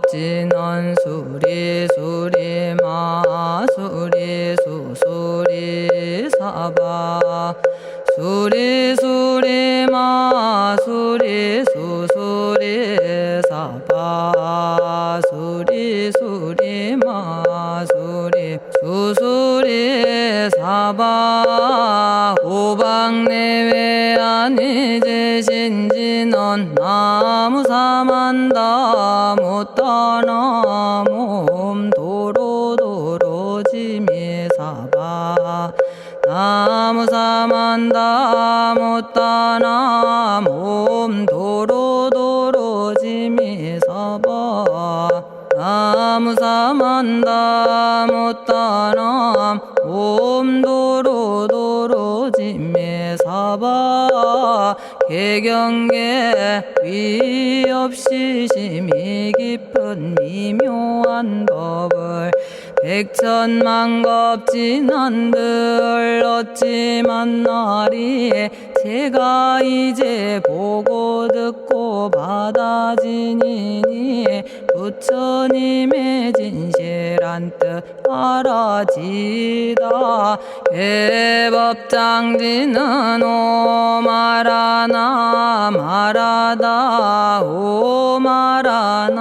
만겁진언 수리수리 마수리 수수리 사바 수리수리 마수리 수수리 사바 수리수리 마수리 수수리 사바 오방내외 아니제신진언 나무사만다 못다나 몸 도로도로지미사바 나무사만다 못다나 몸 도로도로지미사바 나무사만다 못다나 몸 도로도로지미사바 개경계 위없이 심히 깊은 미묘한 법을 백천만겁진한들 어찌 만나리 제가 이제 보고 듣고 받아지니니 부처님의 진실한 뜻 알아지다 해법장지는 오마라나 마라다 오마라나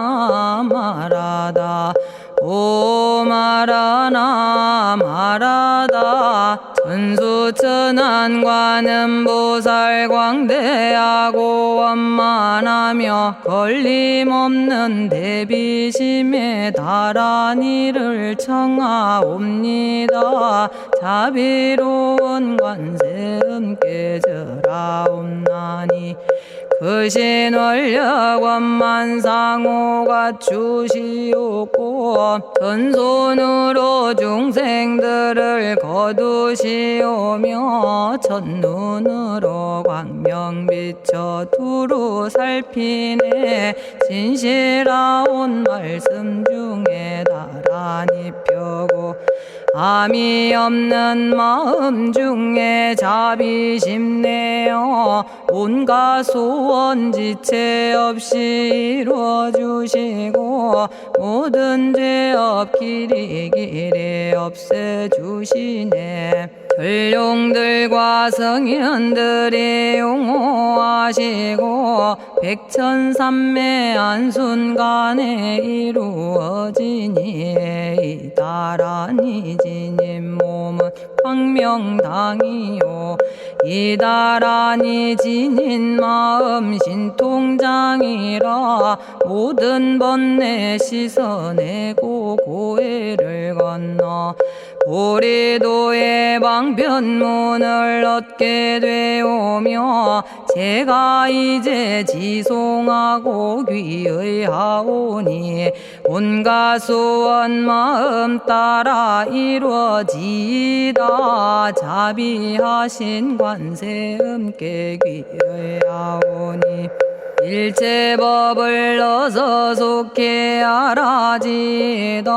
마라다 오마라나 마라다 천수천안관음 보살 광대하고 원만하며 걸림없는 대비심에 달한 이를 청하옵니다. 자비로운 관세음께 절하옵나니 그신 원력 원만상호가 주시옵고 전손으로 중생들을 거두시오며 첫눈으로 광명 비쳐 두루 살피네 진실하온 말씀 중에 나란히 펴고 암이 없는 마음 중에 자비심 내어 온갖 소원 지체 없이 이루어주시고 모든 죄업 길이 없애주시네. 전룡들과 성현들이 용호하시고 백천삼매 한순간에 이루어지니 이다라니 지님 몸은 광명당이요 이다라니 지닌 마음 신통장이라 모든 번뇌 씻어내고 고해를 건너 보리도의 방편문을 얻게 되오며 제가 이제 지송하고 귀의하오니 온갖 소원 마음 따라 이루어지다 자비하신 관세음께 귀의하오니 일체법을 어서 속히 알아지다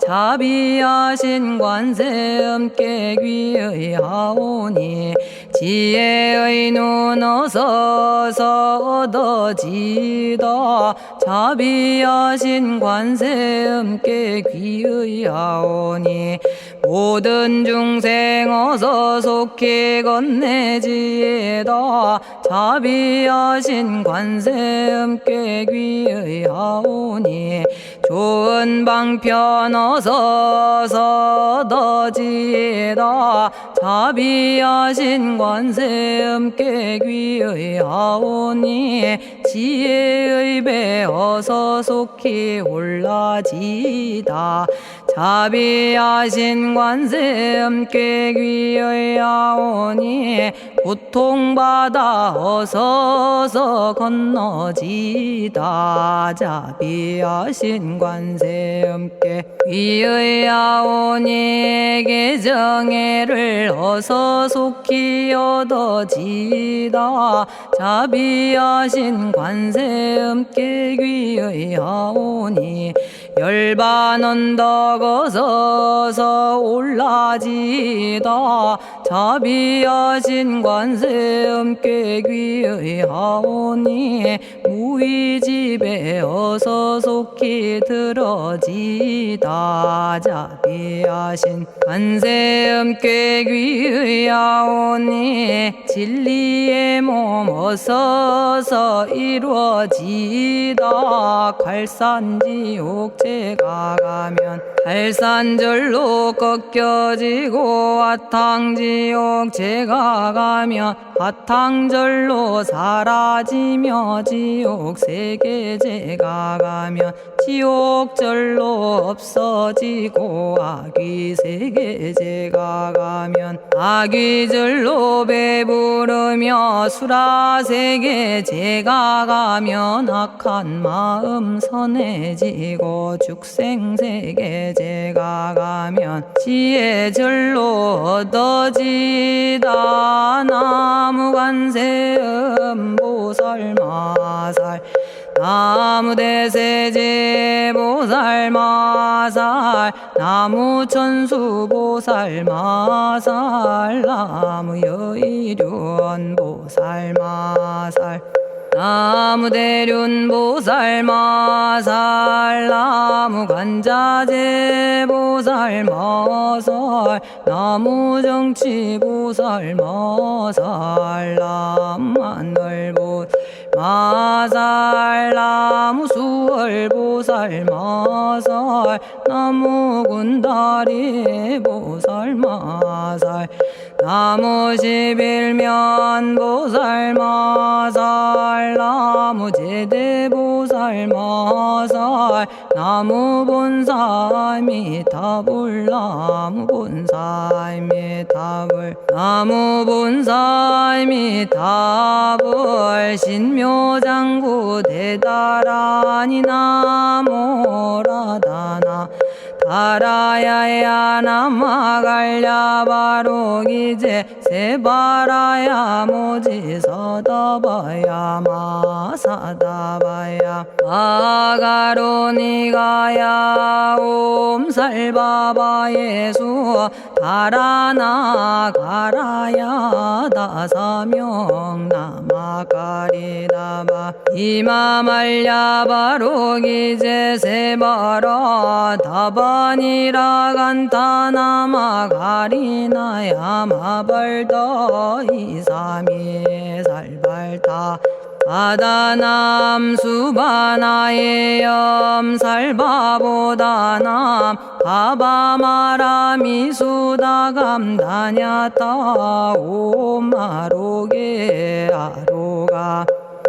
자비하신 관세음께 귀의하오니 지혜의 눈 어서 얻어지다 자비하신 관세음께 귀의하오니 모든 중생 어서 속히 건네지다 자비하신 관세음께 귀의하오니 좋은 방편 어서 얻어지다 자비하신 관세음께 귀의하오니 지혜의 배 어서 속히 올라지다 자비하신 관세음께 귀의하오니 고통받아 어서 건너지다 자비하신 관세음께 귀의하오니 개정애를 어서 속히 얻어지다 자비하신 관세음께 귀의하오니 열반 언덕 어서 올라지다 자비하신 관세음께 귀의하오니 우리 집에 어서 속히 들어지다. 자비하신 관세음께 귀의하오니 진리의 몸 어서서 이루어지다. 갈산지옥 제가 가면 갈산절로 꺾여지고 화탕지옥 제가 가면 화탕절로 사라지며 지옥 세계 제가 가면 지옥절로 없어지고 아귀 세계 제가 가면 아귀절로 배부르며 수라 세계 제가 가면 악한 마음 선해지고 죽생 세계 제가 가면 지혜절로 얻어지다. 나무관세음 보살마살 나무대세제 보살마살 나무천수 보살마살 나무여의륜 보살마살 나무대륜 보살마살 나무관자재 보살마살 나무정치 보살마살 나무하늘 보살마살 나무수월 보살마살 나무군다리 보살마살 나무십일면 보살마살 나무제대 보살마살 나무본사미타불 나무본사미타불 나무본사미타불 신묘장구 대다라니 나모라다나 다라야야 나마갈야 바로기제 세바라야 모지서다바야 마사다바야 아가로니가야 옴살바바 예수 다라나 가라야 다사명 나마가리다바 이마말야 바로기제 세바라 다바니라 간타나마 가리나야 마발더 이사미 살발타 바다남 수바나의 염살바보다남 바바마라미 수다감다냐타 오마로게 아로가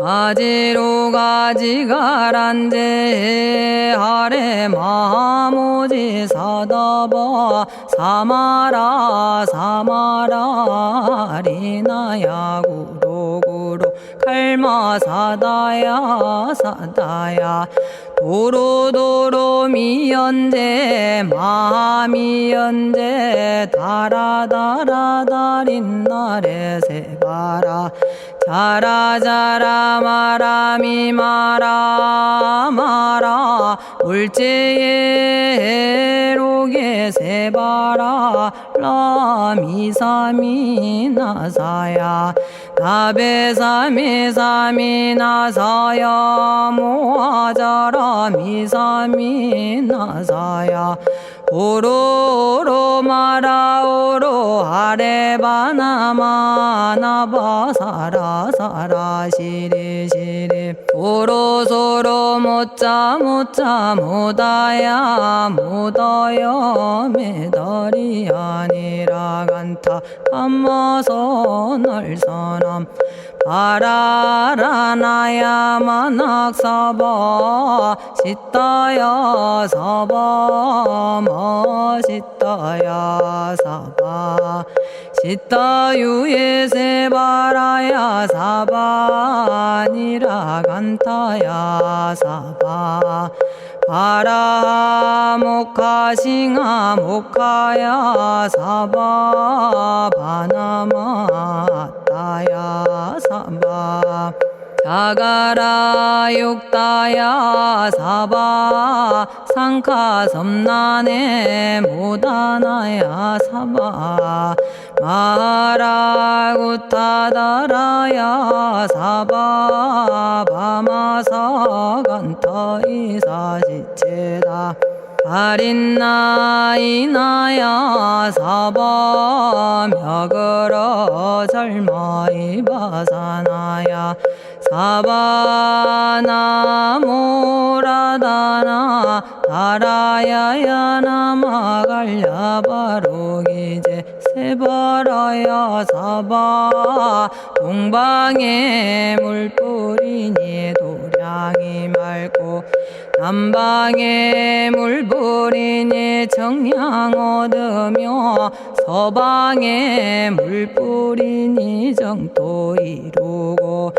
아지로가 지가란제 하레 마모지 사다바 사마라 사마라 리나야 구로구로 칼마 사다야 사다야 도로도로 미연제 마미연제 다라다라다린나레 세바라 자라자라 마라미 마라 마라 울제에 로게 세바라 라미사미 나사야 나베사미사미 나사야 모아자라 미사미 나사야 오로로 마라오로 아레바나마 나바사라 사라 시리 시리 오로소로 모짜 모짜 모다야 모다야 메다리 아니라 간타 감마서 날선함 바라라나야 만학사바 시타야 사바 마시타야 사바 시타유예 세바라야 사바니라 간타야 사바 바라 모카싱아 모카야 사바 바나마 따야 사바 자가라 육다야 사바 상카 섬난에 모다나야 사바 마라구타다라야 사바 바마사간타 이사시체다 아린나이나야 사바 며그러 절마이바사나야 사바나모라다나 다라야야 나마갈야바로기제 세바라야 사바 동방에 물뿌리니 도량이 맑고 남방에 물뿌리니 정량 얻으며 서방에 물뿌리니 정토 이루고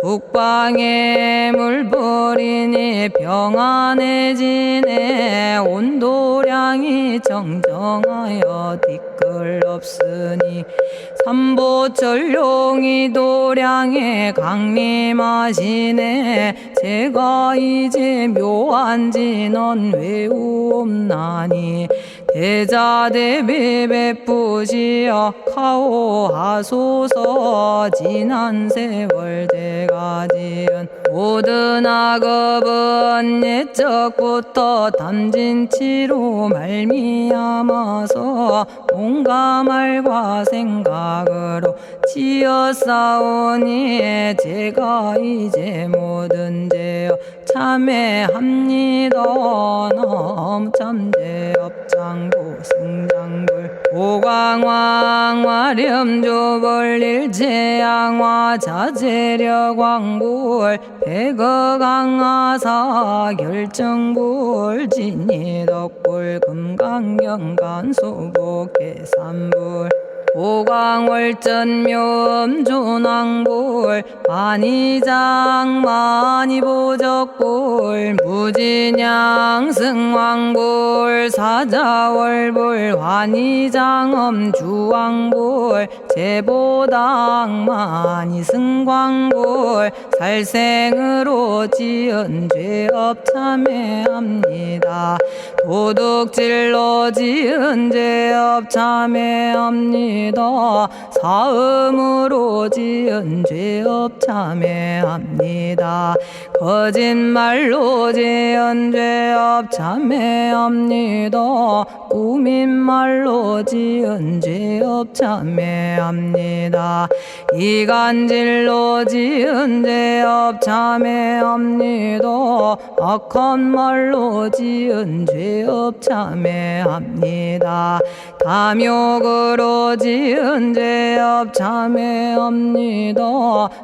북방에 물뿌리니 평안해지네 온도량이 정정하여 뒤끌 없으니 삼보철룡이 도량에 강림하시네 제가 이제 묘한 진언 외우옵나니 대자대비 베푸시어 카오하소서 지난 세월 제가 지은 모든 악업은 옛적부터 탐진치로 말미암아서 온갖 말과 생각으로 지었사오니 제가 이제 모든 죄업 참회합니다. 넘참죄업장부 승장불 오광왕 화렴조벌 일제양화 자재력왕불 백어강하사 결정불 진이덕불 금강경간 소복계산불 오광월전묘음존왕불 만이장 만이보적불 무진양승왕불 사자월불 환희장엄주왕불 제보당 만이승광불 살생으로 지은 죄업 참회합니다. 도둑질로 지은 죄업 참회합니다. 사음으로 지은 죄업 참회합니다. 거짓말로 지은 죄업 참회합니다. 꾸민말로 지은 죄업 참회합니다. 이간질로 지은 죄업 참회합니다. 악한 말로 지은 죄업 참회합니다. 탐욕으로 지은 죄업 참회합니다.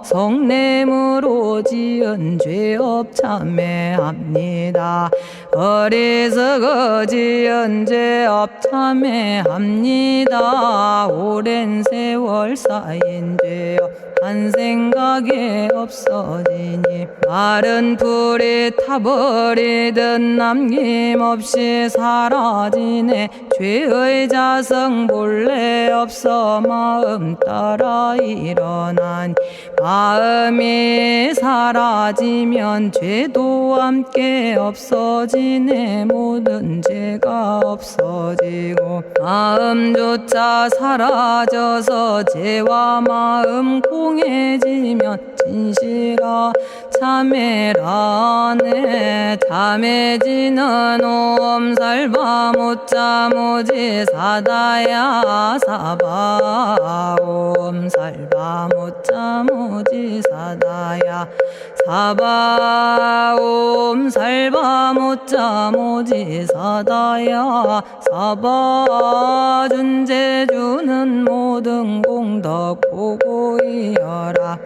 성냄으로 지은 죄업 참회합니다. 어리석어 지은 죄업 참회합니다. 오랜 세월 쌓인 죄업 한 생각에 없어지니 마른 풀이 타버리듯 남김없이 사라지네. 죄의 자성 본래 없어 마음 따라 일어나니 마음이 사라지면 죄도 함께 없어지네. 모든 죄가 없어지고 마음조차 사라져서 죄와 마음 공해지면 진실아 참회라네. 참해지는 옴살바 못자 모지 사다야 사바 옴살바 못자 모지 사다야 사바 옴살바 못자 모지 사다야 사바 준제주는 모든 공덕 보고이여라.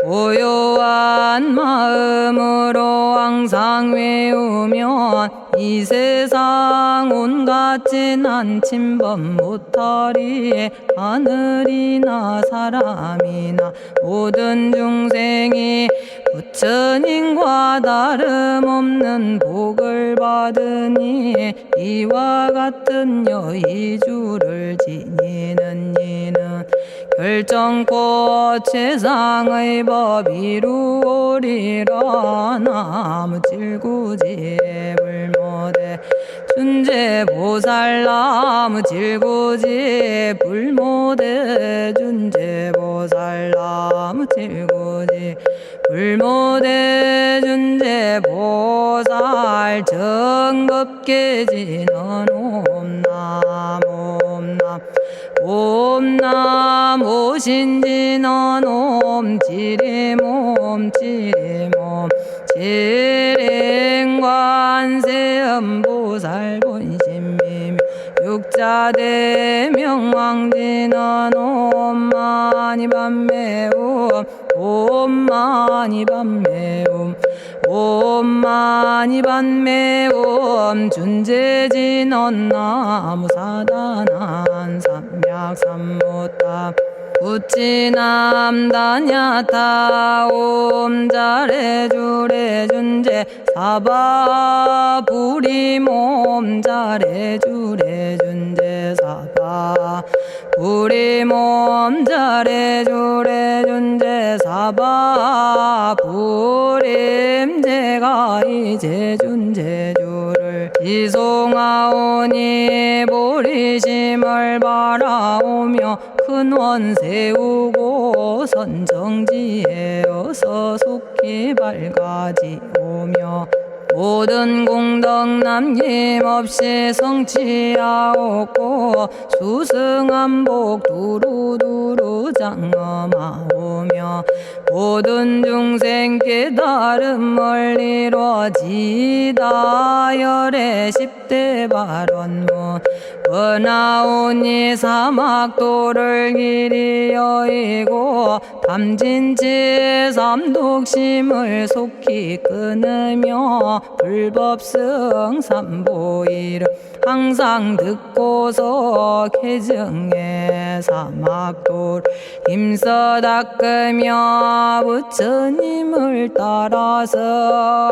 고요한 마음으로 항상 외우면 이 세상 온갖 진한 침범 못하리. 하늘이나 사람이나 모든 중생이 부처님과 다름없는 복을 받으니 이와 같은 여의주를 지니는 이는 결정코 최상의 법 이루오리라. 나무 질구지 불모대 준재보살. 나무 질구지 불모대 준재보살. 나무 질구지 불모대 준재보살. 정겁계지는 옴남 옴남 옴남 오신지는 옴 지림옴 지림옴 지림관세음보살 본심미묘 육자대명왕지는 옴 마니밤매옴 옴 마니밤매옴 옴 마니밤매옴 준재진언 나무사다난 삼약삼무타 우치남다냐타 옴 잘해주래 준재 사바 부리몸 잘해주래 준재 사바 부리몸 잘해주래 준재 사바 부림. 제가 이제 준재주를 지송하오니 보리심을 바라오며 큰원 세우고 선정지에 어서 속히 밝아지오며 모든 공덕 남김없이 성취하옵고 수승한복 두루두루 장엄하오며 모든 중생 깨달음을 이루어지다. 열의 10대 발언문 원하오니 사막도를 길이 여의고 담진치 삼독심을 속히 끊으며 불법승 삼보이를 항상 듣고서 개정해 사막도를 힘써 닦으며 부처님을 따라서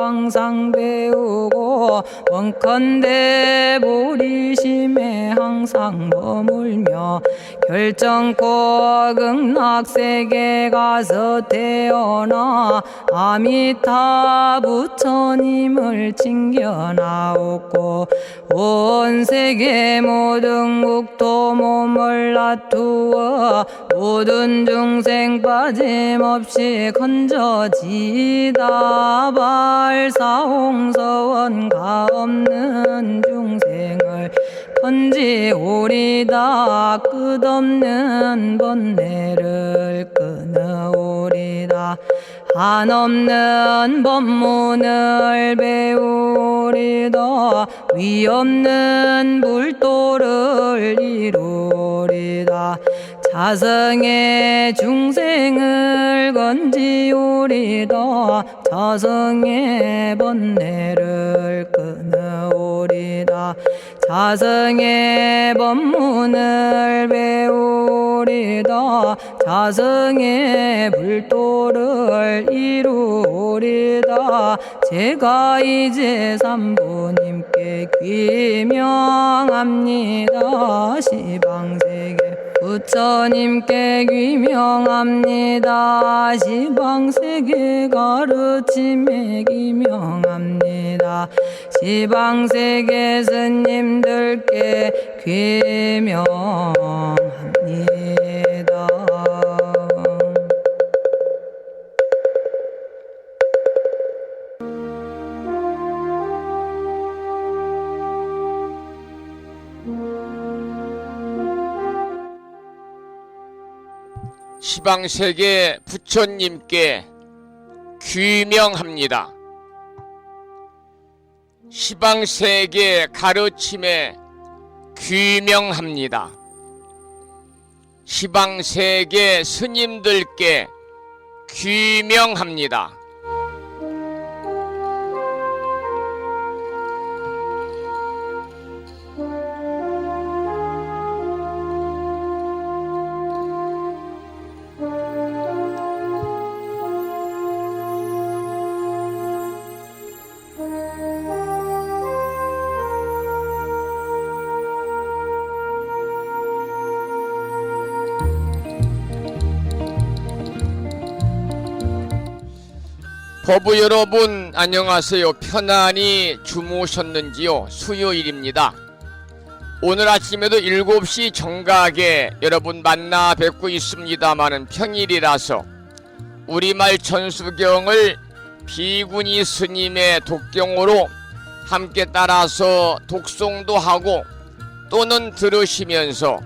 항상 배우고 원컨대 보리심에 항상 머물며 결정코 극락세계 가서 태어나 아미타 부처님을 칭견하옵고 온 세계 모든 국토 몸을 놔두어 모든 중생 빠짐없이 건져지다. 발사홍서원 가없는 중생을 건지오리다. 끝없는 번뇌를 끊어오리다. 한없는 법문을 배우리다. 위없는 불도를 이루리다. 자성의 중생을 건지오리다. 자성의 번뇌를 끊어오리다. 자성의 법문을 배우리다. 자성의 불도를 이루리다. 제가 이제 삼부님께 귀명합니다. 시방세계 부처님께 귀명합니다. 시방세계 가르침에 귀명합니다. 시방세계 스님들께 귀명합니다. 시방세계 부처님께 귀명합니다. 시방세계 가르침에 귀명합니다. 시방세계 스님들께 귀명합니다. 법부 여러분 안녕하세요. 편안히 주무셨는지요? 수요일입니다. 오늘 아침에도 7시 정각에 여러분 만나 뵙고 있습니다마는 평일이라서 우리말 천수경을 비구니 스님의 독경으로 함께 따라서 독송도 하고 또는 들으시면서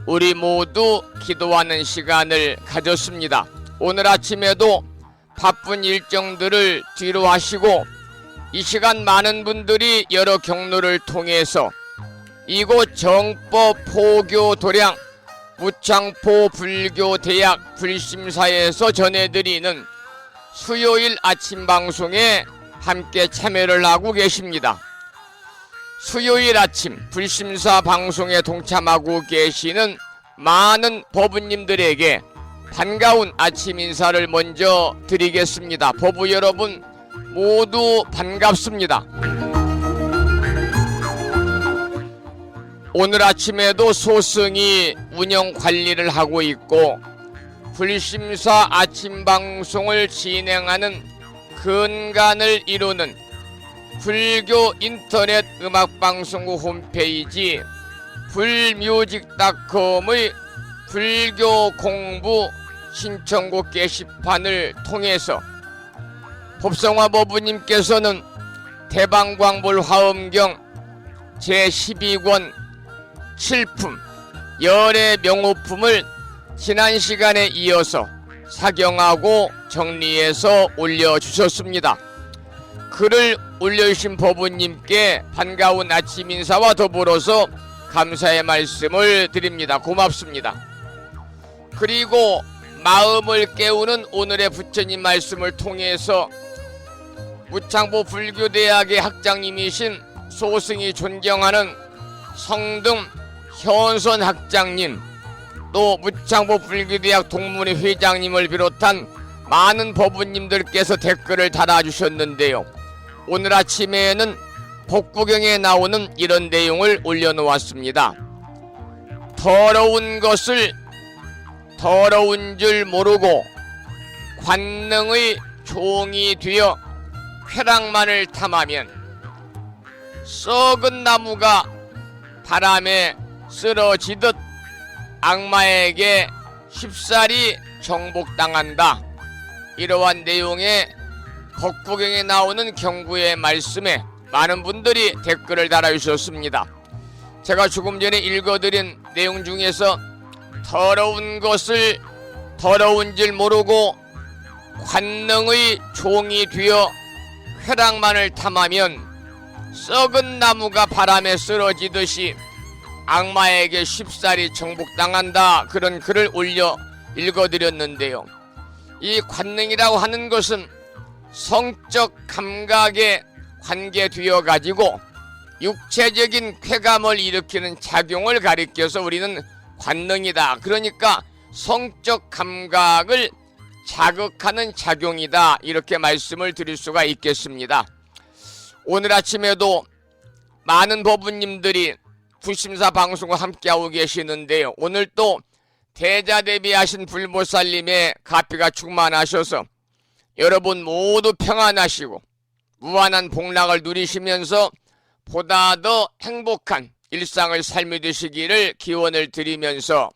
우리 모두 기도하는 시간을 가졌습니다. 오늘 아침에도 바쁜 일정들을 뒤로 하시고 이 시간 많은 분들이 여러 경로를 통해서 이곳 정법 포교 도량 무창포 불교대학 불심사에서 전해드리는 수요일 아침 방송에 함께 참여를 하고 계십니다. 수요일 아침 불심사 방송에 동참하고 계시는 많은 법부님들에게 반가운 아침 인사를 먼저 드리겠습니다. 법부 여러분 모두 반갑습니다. 오늘 아침에도 소승이 운영 관리를 하고 있고 불심사 아침 방송을 진행하는 근간을 이루는 불교 인터넷 음악방송국 홈페이지 불뮤직닷컴의 불교 공부 신청곡 게시판을 통해서 법성화 법부님께서는 대방광불 화엄경 제12권 7품 열의 명호품을 지난 시간에 이어서 사경하고 정리해서 올려주셨습니다. 글을 올려주신 법부님께 반가운 아침 인사와 더불어서 감사의 말씀을 드립니다. 고맙습니다. 그리고 마음을 깨우는 오늘의 부처님 말씀을 통해서 무창포 불교대학의 학장님이신 소승이 존경하는 성등 현선 학장님, 또 무창포 불교대학 동문회 회장님을 비롯한 많은 법부님들께서 댓글을 달아주셨는데요. 오늘 아침에는 법구경에 나오는 이런 내용을 올려놓았습니다. 더러운 것을 더러운 줄 모르고 관능의 종이 되어 쾌락만을 탐하면 썩은 나무가 바람에 쓰러지듯 악마에게 쉽사리 정복당한다. 이러한 내용의 법구경에 나오는 경구의 말씀에 많은 분들이 댓글을 달아주셨습니다. 제가 조금 전에 읽어드린 내용 중에서 더러운 것을 더러운 줄 모르고 관능의 종이 되어 쾌락만을 탐하면 썩은 나무가 바람에 쓰러지듯이 악마에게 쉽사리 정복당한다. 그런 글을 올려 읽어드렸는데요. 이 관능이라고 하는 것은 성적 감각에 관계되어 가지고 육체적인 쾌감을 일으키는 작용을 가리켜서 우리는 관능이다. 그러니까 성적 감각을 자극하는 작용이다. 이렇게 말씀을 드릴 수가 있겠습니다. 오늘 아침에도 많은 법부님들이 불심사 방송과 함께하고 계시는데요. 오늘 또 대자대비하신 불보살님의 가피가 충만하셔서 여러분 모두 평안하시고 무한한 복락을 누리시면서 보다 더 행복한 일상을 삶이 되시기를 기원을 드리면서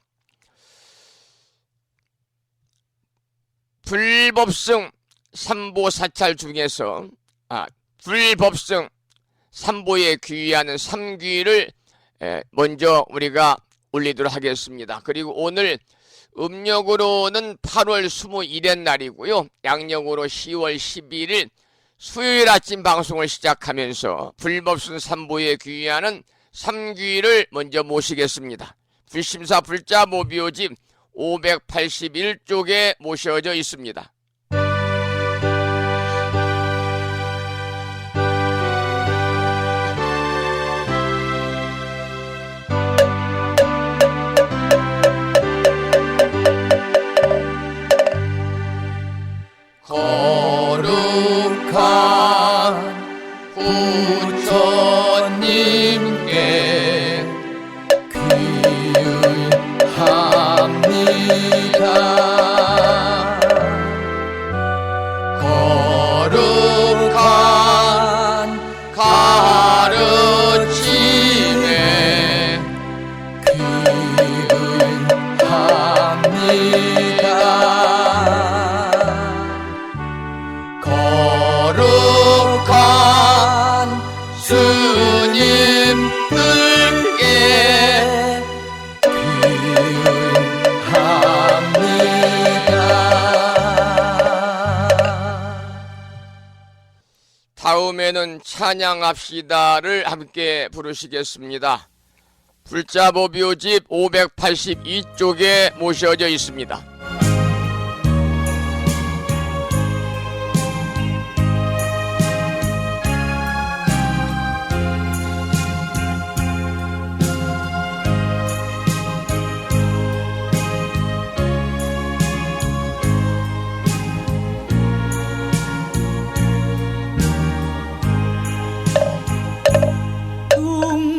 불법승 삼보사찰 중에서 불법승 삼보에 귀의하는 삼귀를 먼저 우리가 올리도록 하겠습니다. 그리고 오늘 음력으로는 8월 21일 날이고요. 양력으로 10월 11일 수요일 아침 방송을 시작하면서 불법승 삼보에 귀의하는 삼귀를 먼저 모시겠습니다. 불심사 불자모비오집 581쪽에 모셔져 있습니다. 거룩한 부처님께 귀의합니다. 부처님들께 기울합니다. 다음에는 찬양합시다를 함께 부르시겠습니다. 불자보묘집 582쪽에 모셔져 있습니다.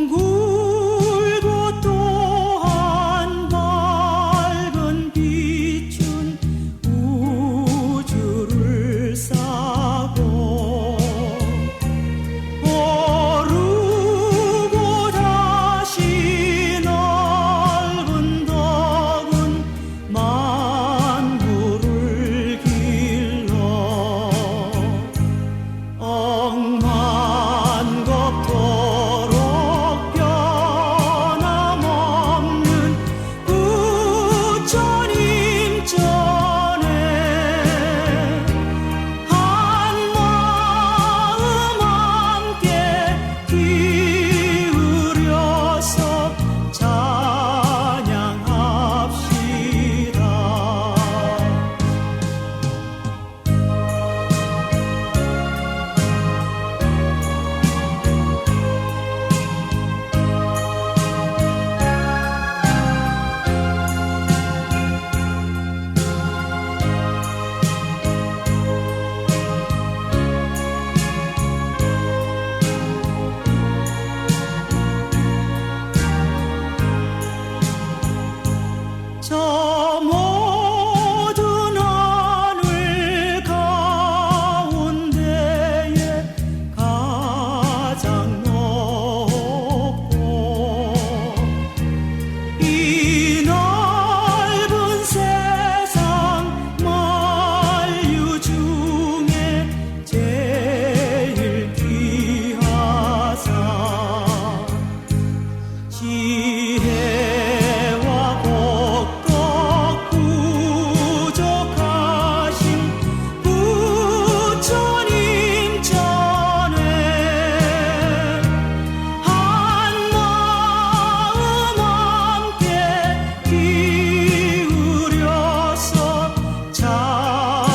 둥글고 또한 밝은 빛은 우주를 싸고 오르고 다시 넓은 덕은 만물을 길러 억만겁도록 변함없는 부처님 전에 한마음 함께 기울여서 찬양합시다. 저 모든 하늘 가운데에 가장 높고 이 넓은 세상 만유 중에 제일 귀하사 지혜와 복덕 부족하신 부처님 전에 한마음 함께 기울여서 찬양합시다.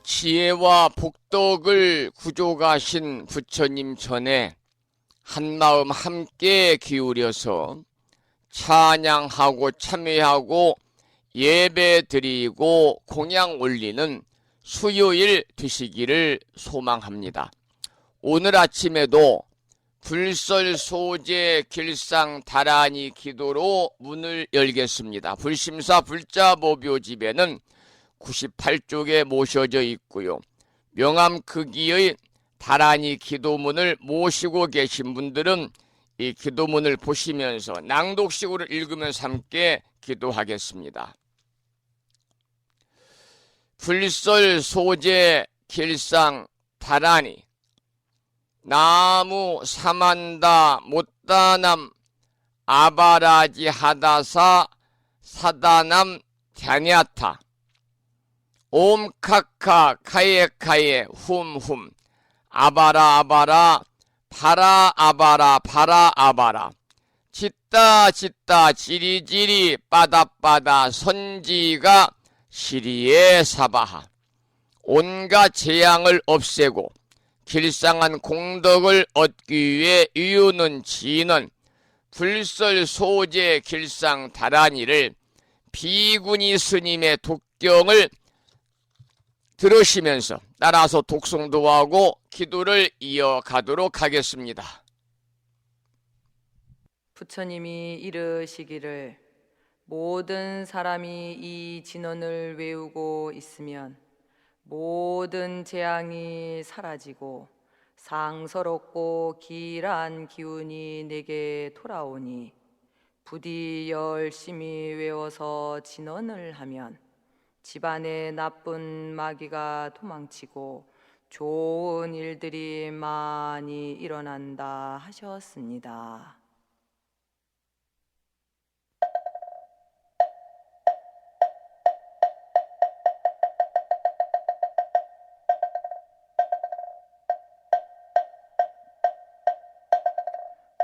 지혜와 복덕을 구족하신 부처님 전에 한마음 함께 기울여서 찬양하고 참회하고 예배드리고 공양 올리는 수요일 되시기를 소망합니다. 오늘 아침에도 불설소재 길상 다라니 기도로 문을 열겠습니다. 불심사 불자보묘집에는 98쪽에 모셔져 있고요. 명암 크기의 다라니 기도문을 모시고 계신 분들은 이 기도문을 보시면서 낭독식으로 읽으면서 함께 기도하겠습니다. 불설소재 길상 다라니 나무 사만다 못다남 아바라지 하다사 사다남 갸냐타 옴카카 카예카예 훔훔 아바라 아바라 바라 아바라 바라 아바라 짓다 짓다 지리지리 빠다빠다 선지가 시리에 사바하 온갖 재앙을 없애고 길상한 공덕을 얻기 위해 이유는 지는 불설소재 길상 다라니를 비구니 스님의 독경을 들으시면서 따라서 독송도 하고 기도를 이어가도록 하겠습니다. 부처님이 이르시기를 모든 사람이 이 진언을 외우고 있으면 모든 재앙이 사라지고 상서롭고 길한 기운이 내게 돌아오니 부디 열심히 외워서 진언을 하면 집안에 나쁜 마귀가 도망치고 좋은 일들이 많이 일어난다 하셨습니다.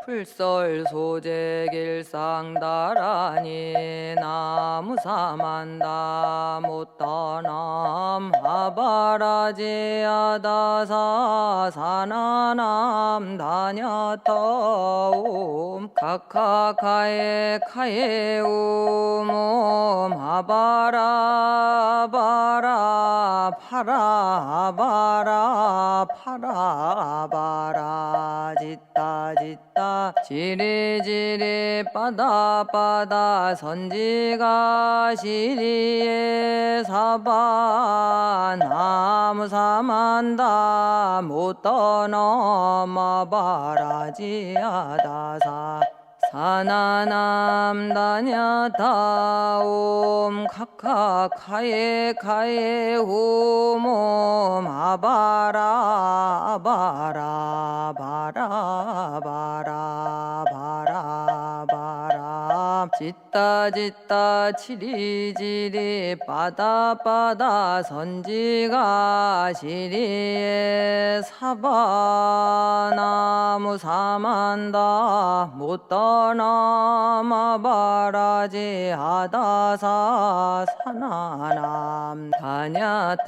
풀설 소재 길상다라니 나무사만다 못다남 하바라지아다사 사나남 다냐타옴 카카카에 카에우몸 하바라 바라 파라 바라 파라 바라 짓다 짓다 지리지리 빠다빠다 선지가 시리에 사바 나무사만다 못떠넘어 바라지아다사 사나남 다냐타옴 카카카에 카에 후몸 아바라 바라 바라 바라 바라 바라 짓다 짓다 치리지리 빠다빠다 선지가 시리에 사바나무 사만다 못떠넘어 바라지 아다사 사나남 다냐타옴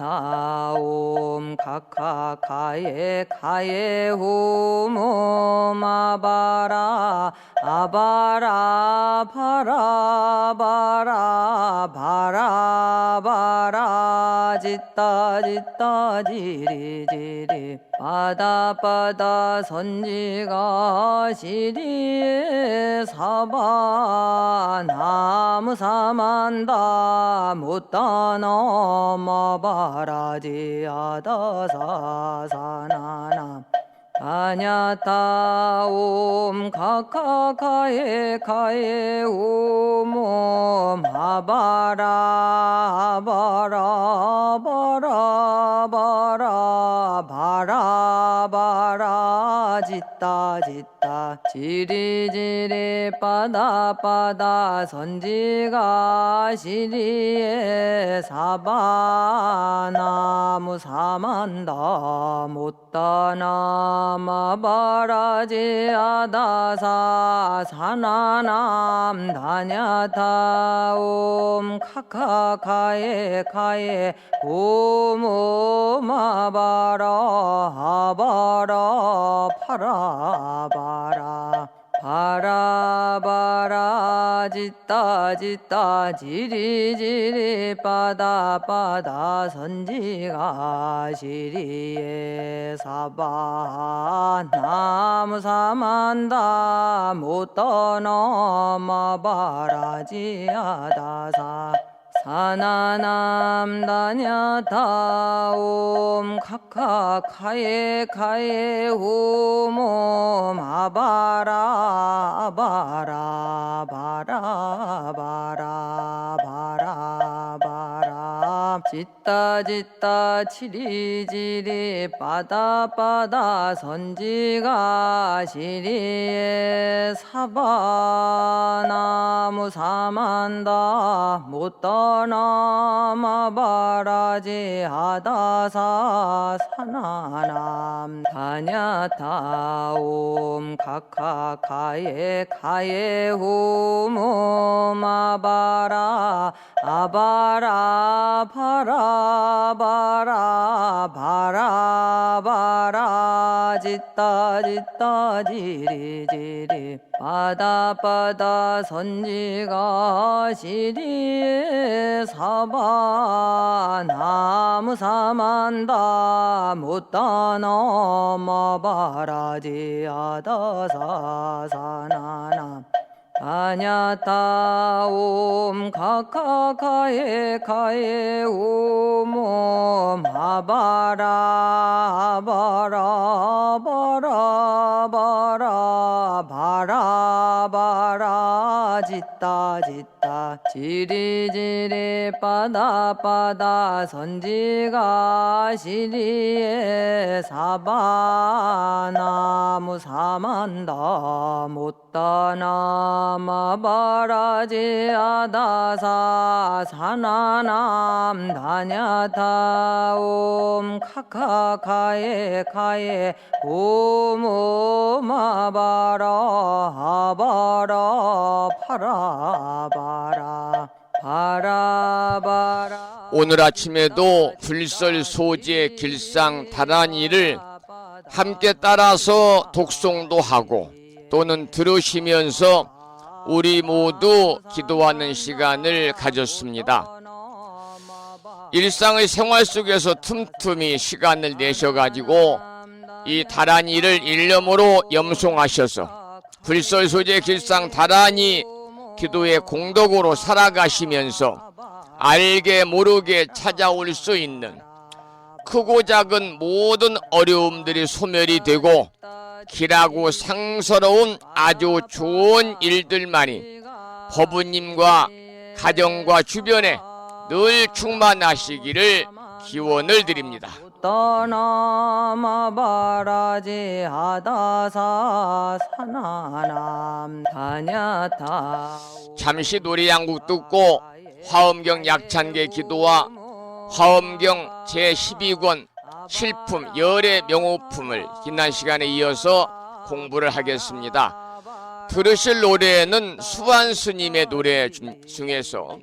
카카카에 카에 후몸 아바라 아바라 바라 바라 바라 바라 짓다 짓다 지리지리 바다바다 선지가 시리에 사바 나무 사만다 못다넘어 바라지 아다사 사나남 다냐타옴 카카카에 카에 오몸 아바라 바라 바라 바라 바라 바라 짓다 짓다 지리지리 빠다빠다 선지가 시리에 사바 나무 사만다 못다나 마바라지 아다사 사나남 다냐타옴 카카카에 카에 오모마바라 아바라 파라바라 바라바라 짓다 짓다 지리지리 빠다빠다 선지가 시리에 사바 나무 사만다 못떠넘어 바라지 아다사 사나남 다냐타옴 카카카에 카에 후몸 아바라 바라 바라 바라 바라 바라 짓다 짓다 치리지리 빠다빠다 선지가 시리에 사바 나무 사만다 못떠넘어 바라지 아다사 사나남 다냐타옴 카카카에 카에 후몸 아바라 아바라 바라 바라 바라 바라 짓다 짓다 지리지리 바다바다 선지가 시리에 사바 나무 사만다 못다넘어 바라지 아다사 사나남 다냐타 옴 카카카에 카에 옴 아바라 바라 바라 바라 바라 바라 짓다 짓다 지리지리 빠다 빠다 선지가 시리에 사바나무 사만다 못다나 마바라지 아다사 사나남 다냐타 옴 카카카에 카에 옴 아바라 아바라 파라바라 바라바라. 오늘 아침에도 불설 소재 길상 다란이를 함께 따라서 독송도 하고 또는 들으시면서 우리 모두 기도하는 시간을 가졌습니다. 일상의 생활 속에서 틈틈이 시간을 내셔가지고 이 다란이를 일념으로 염송하셔서 불설 소재 길상 다란이 기도의 공덕으로 살아가시면서 알게 모르게 찾아올 수 있는 크고 작은 모든 어려움들이 소멸이 되고 길하고 상서로운 아주 좋은 일들만이 법부님과 가정과 주변에 늘 충만하시기를 기원을 드립니다. 떠나마바라지 하다사 사나남 다냐타. 잠시 노래 한 곡 듣고 화엄경 약찬계 기도와 화엄경 제12권 실품 열의 명호품을 지난 시간에 이어서 공부를 하겠습니다. 들으실 노래는 수완 스님의 노래 중에서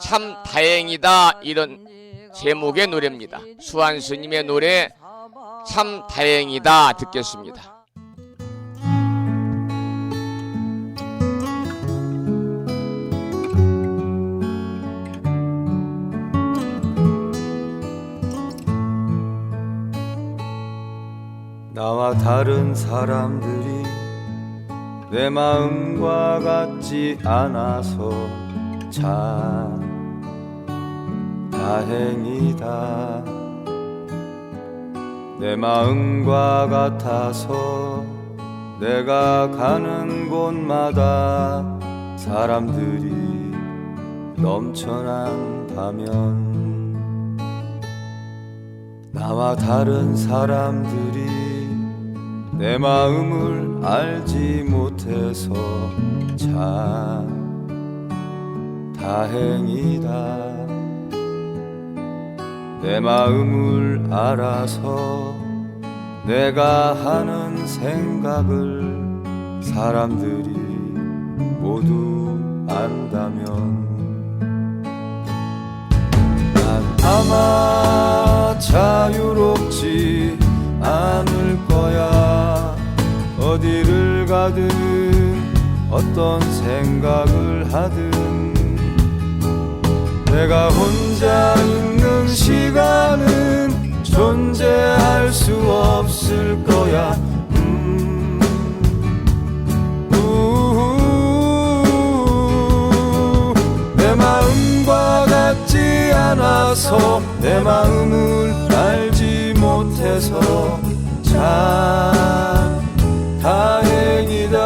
참 다행이다 이런 제목의 노래입니다. 수완 스님의 노래 참 다행이다 듣겠습니다. 나와 다른 사람들이 내 마음과 같지 않아서 참 다행이다. 내 마음과 같아서 내가 가는 곳마다 사람들이 넘쳐난다면 나와 다른 사람들이 내 마음을 알지 못해서 참 다행이다. 내 마음을 알아서 내가 하는 생각을 사람들이 모두 안다면 난 아마 자유롭지 않을 거야. 어디를 가든 어떤 생각을 하든 내가 혼자 있는 시간은 존재할 수 없을 거야. 내 마음과 같지 않아서 내 마음을 알지 못해서 참 다행이다.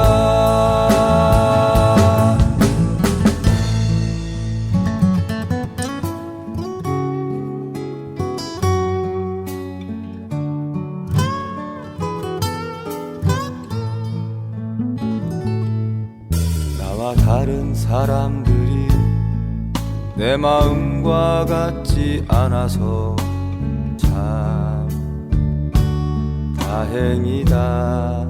나와 다른 사람들이 내 마음과 같지 않아서 참 다행이다.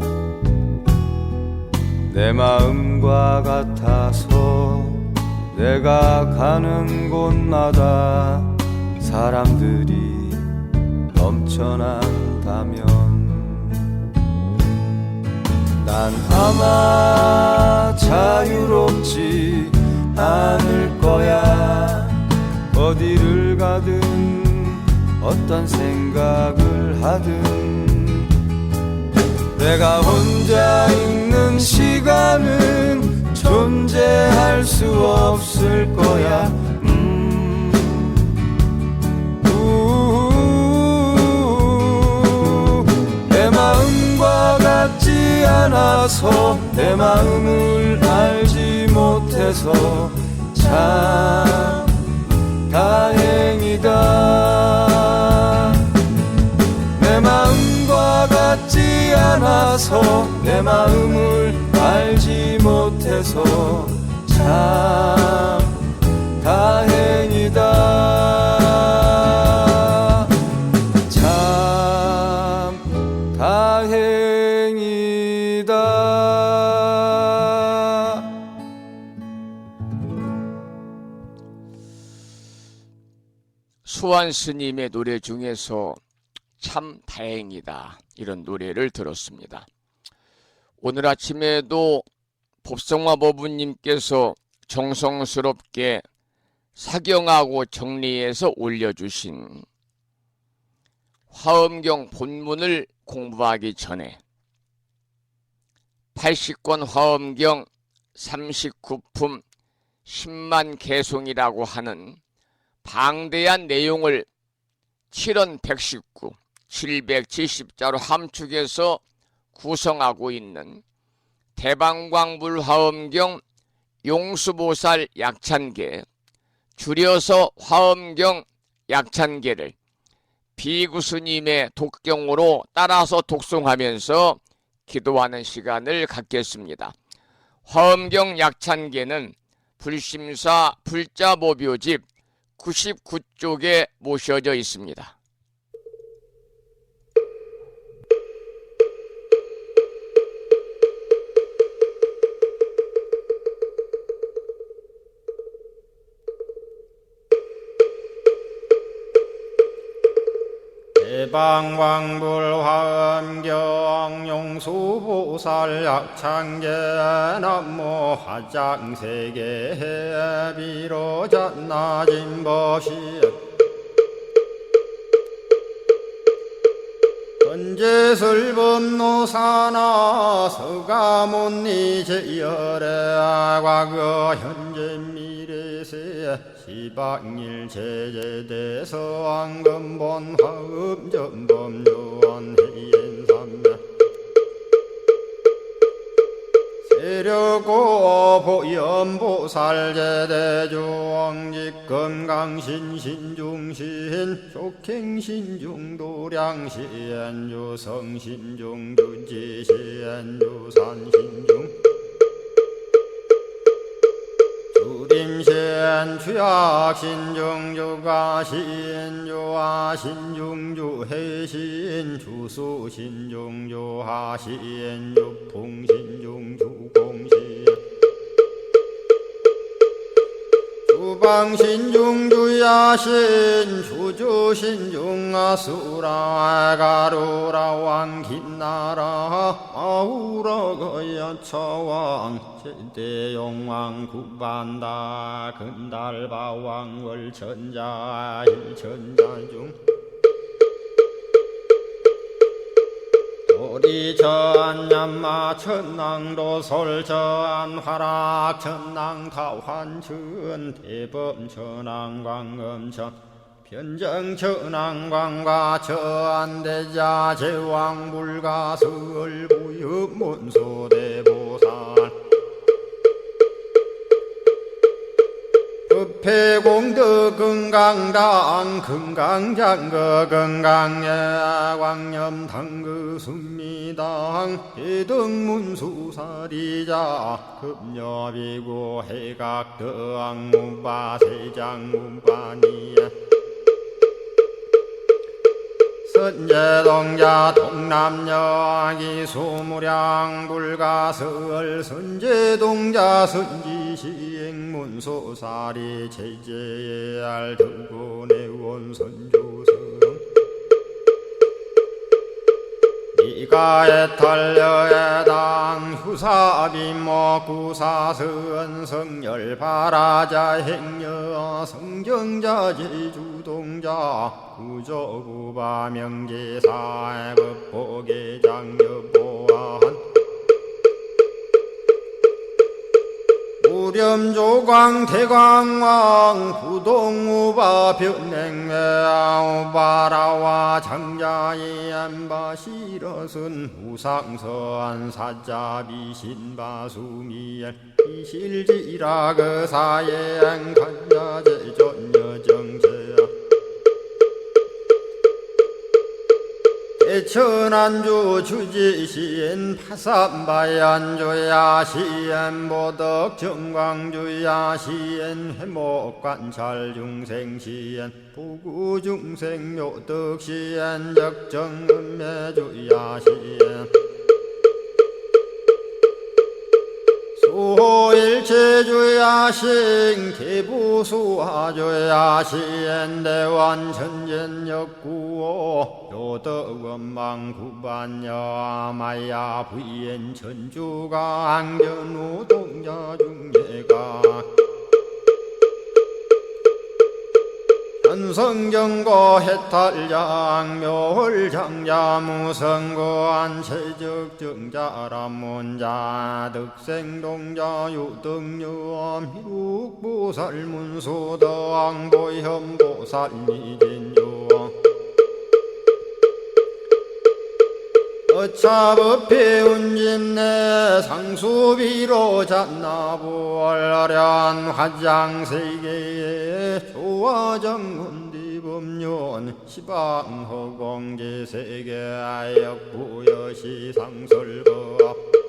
내 마음과 같아서 내가 가는 곳마다 사람들이 넘쳐난다면 난 아마 자유롭지 않을 거야. 어디를 가든 어떤 생각을 하든 내가 혼자 있는 시간은 존재할 수 없을 거야. 내 마음과 같지 않아서 내 마음을 알지 못해서 참 다행이다. 내 마음과 같지 않아서 내 마음을 알지 못해서 참 다행이다. 참 다행이다. 수완 스님의 노래 중에서 참 다행이다, 이런 노래를 들었습니다. 오늘 아침에도 법성화 법부님께서 정성스럽게 사경하고 정리해서 올려주신 화엄경 본문을 공부하기 전에 80권 화엄경 39품 10만 개송이라고 하는 방대한 내용을 7원 119, 770자로 함축해서 구성하고 있는 대방광불 화엄경 용수보살 약찬계, 줄여서 화엄경 약찬계를 비구스님의 독경으로 따라서 독송하면서 기도하는 시간을 갖겠습니다. 화엄경 약찬계는 불심사 불자보묘집 99쪽에 모셔져 있습니다. 대방광불 화엄경 용수보살 약찬계 남모 화장세계 비로잣나진 법시 헌재설법노사나 서가몬니 제열의 과거 현재 미래세 시방일 제제대서 왕금본 화음전범 요한해인삼매 세력고 보연보살 제대주왕직 건강신신중신 족행신중도량신 유성신중 유지신 유산신중 주림신 주약신 중주가신 유하신 중주해신 주수신 중주하신 유풍신 중주공신 주방신 중주야신 주주신 중아수라 가루라 왕긴나라 아우라 거야차왕 제대용왕 구반다 근달바왕 월천자 일천자중 도리천 얀마 천낭도 솔천 화락 천낭 타환천 대범 천왕 광음천 변정 천왕 광과 천대자 제왕 불가설 부엽 문소대보살 급회공덕 금강당 금강장거 금강예 광염당그 순미당 해등문수사리자 급여비고 해각덕 문바세장 문바니야 선제동자 동남여기 수무량 불가설 선제동자 선지시행문소사리 제제알 등군의 선주성 이가에 탈려에당 후사비모 구사선 성열바라자 행여 성정자 제주동자 구조구바 명제사 법보계장 여보한 수렴조광 대광왕 부동우바 변냉매 우바라와 장자의 안바시러슨 무상선 사자비 신바수미엘 이실지라 그 사예 안간자제 전여정제야 대천안주 주지시엔 파산바얀주야 시엔 보덕 정광주야 시엔 해목관찰 중생시엔 부구중생 묘덕시엔 적정음매주야 시엔 수호일체주야 신 개부수하주야 시엔 대완천전역구호 요덕원망구반야 마야 부인 천주가 안견우 동자중예가 현성경고 해탈장 묘홀장자 무성고안 체적정자람문자 득생동자 유등유엄 희룩보살문수덕보현보살미진유 어차법회 운집내 상수비로 잡나부얼련 화장세계에 조화정문디법륜 시방허공제세계 역부여시상설법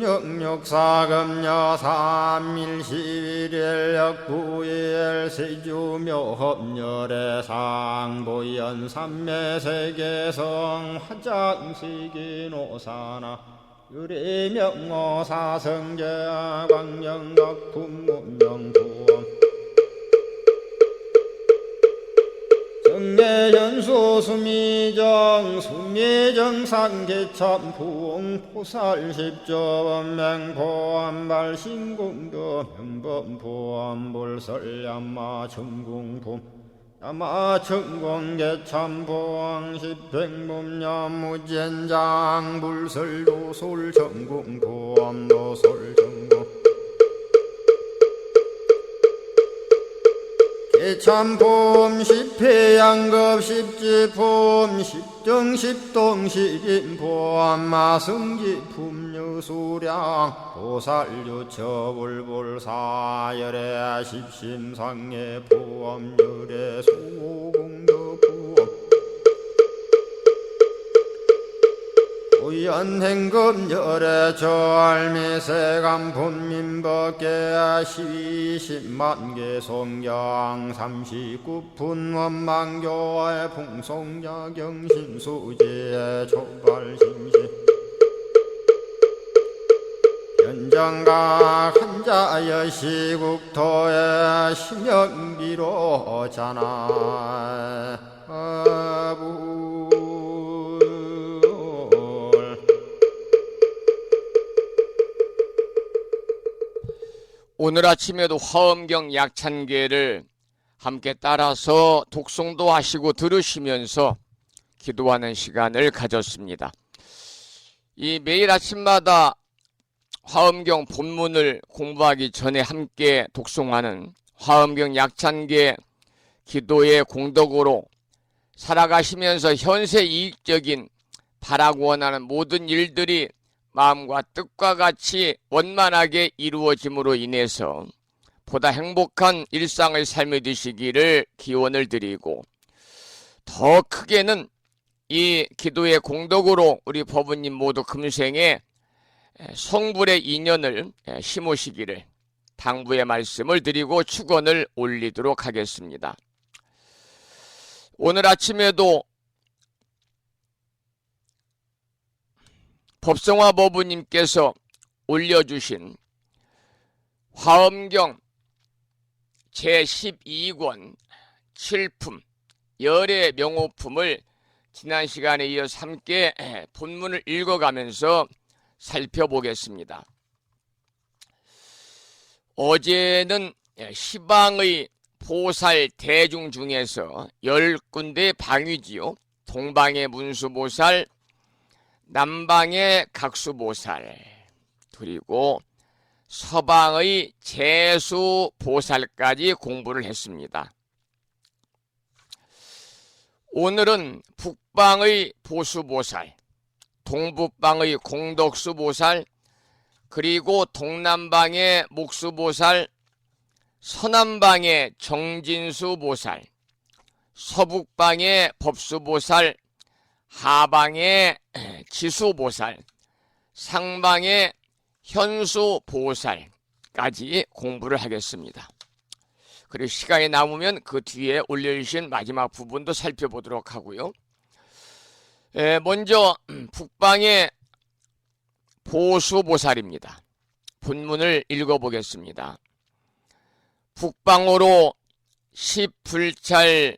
육력사금여 삼일시일 역부일 세주묘법열의 상보연 삼매세계성 화장시기노사나 유리명어사성제 광명각품문명부엄 정례현수 수미정 수미정상개참풍 포살십조범맹포암발 신공도 명범포암불설야마 천궁품 야마천공개참포항 십행범야무젠장 불설도솔 천궁포암도솔 참폼 십회양급 십지폼 십정십동 십인폼 마승지품 유수량 보살유처불불사열의 십심상의 포함열의 수공덕부엄 우연행금열의 저알미세간품민법계 시십만개 송경 39분 원망교의 풍송야경신수제 촉발신시 현정각 한자여 시국토의 심영비로 자나 오늘 아침에도 화엄경 약찬계를 함께 따라서 독송도 하시고 들으시면서 기도하는 시간을 가졌습니다. 이 매일 아침마다 화엄경 본문을 공부하기 전에 함께 독송하는 화엄경 약찬계 기도의 공덕으로 살아가시면서 현세 이익적인 바라고 원하는 모든 일들이 마음과 뜻과 같이 원만하게 이루어짐으로 인해서 보다 행복한 일상을 삶에 드시기를 기원을 드리고, 더 크게는 이 기도의 공덕으로 우리 법우님 모두 금생에 성불의 인연을 심으시기를 당부의 말씀을 드리고 축원을 올리도록 하겠습니다. 오늘 아침에도 법성화 법우님께서 올려주신 화엄경 제12권 7품 열의 명호품을 지난 시간에 이어서 함께 본문을 읽어가면서 살펴보겠습니다. 어제는 시방의 보살 대중 중에서 10군데 방위지요. 동방의 문수보살, 남방의 각수보살, 그리고 서방의 재수보살까지 공부를 했습니다. 오늘은 북방의 보수보살, 동북방의 공덕수보살, 그리고 동남방의 목수보살, 서남방의 정진수보살, 서북방의 법수보살, 하방의 지수보살, 상방의 현수보살까지 공부를 하겠습니다. 그리고 시간이 남으면 그 뒤에 올려주신 마지막 부분도 살펴보도록 하고요. 먼저 북방의 보수보살입니다. 본문을 읽어보겠습니다. 북방으로 10불찰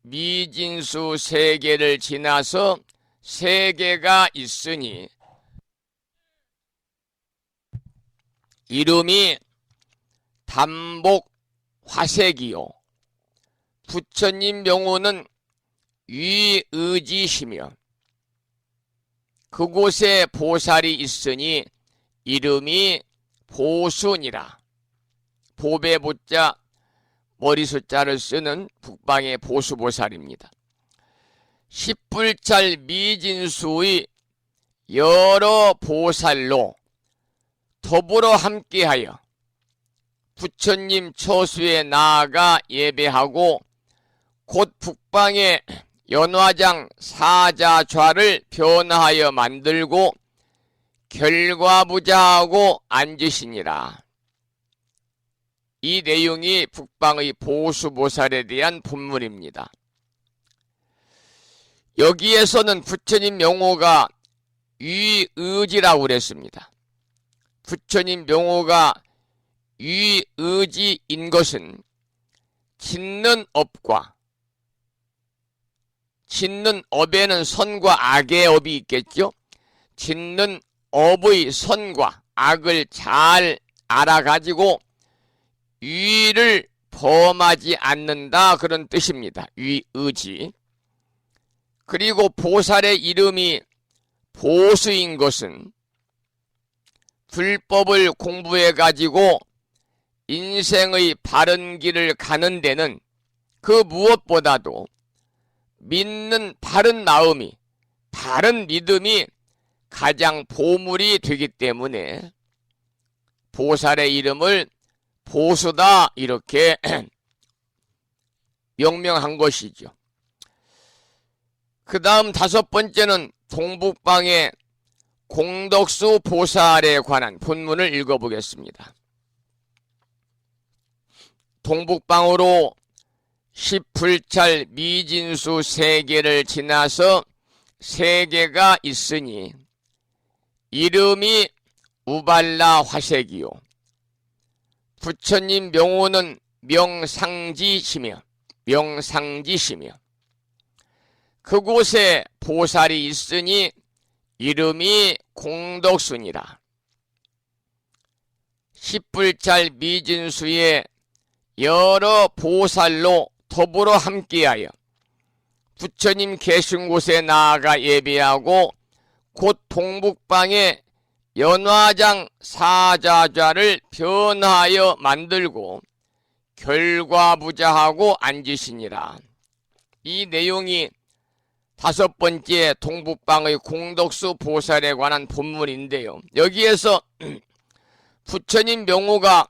미진수 세계를 지나서 세계가 있으니 이름이 담복 화색이요 부처님 명호는 위의지시며 그곳에 보살이 있으니 이름이 보수니라. 보배 보자 머리숫자를 쓰는 북방의 보수보살입니다. 10불찰 미진수의 여러 보살로 더불어 함께하여 부처님 처수에 나아가 예배하고 곧 북방의 연화장 사자좌를 변화하여 만들고 결과부자하고 앉으시니라. 이 내용이 북방의 보수보살에 대한 본문입니다. 여기에서는 부처님 명호가 위의지라고 그랬습니다. 부처님 명호가 위의지인 것은 짓는 업과, 짓는 업에는 선과 악의 업이 있겠죠. 짓는 업의 선과 악을 잘 알아가지고 위를 범하지 않는다, 그런 뜻입니다. 위의지. 그리고 보살의 이름이 보수인 것은 불법을 공부해가지고 인생의 바른 길을 가는 데는 그 무엇보다도 믿는 바른 마음이, 바른 믿음이 가장 보물이 되기 때문에 보살의 이름을 보수다 이렇게 명명한 것이죠. 그 다음 다섯 번째는 동북방의 공덕수 보살에 관한 본문을 읽어보겠습니다. 동북방으로 10불찰 미진수 세계를 지나서 세계가 있으니 이름이 우발라 화색이요 부처님 명호는 명상지시며 그곳에 보살이 있으니 이름이 공덕수니라. 10불찰 미진수의 여러 보살로 더불어 함께하여 부처님 계신 곳에 나아가 예배하고 곧 동북방에 연화장 사자좌를 변화하여 만들고 결과부자하고 앉으시니라. 이 내용이 다섯 번째 동북방의 공덕수 보살에 관한 본문인데요. 여기에서 부처님 명호가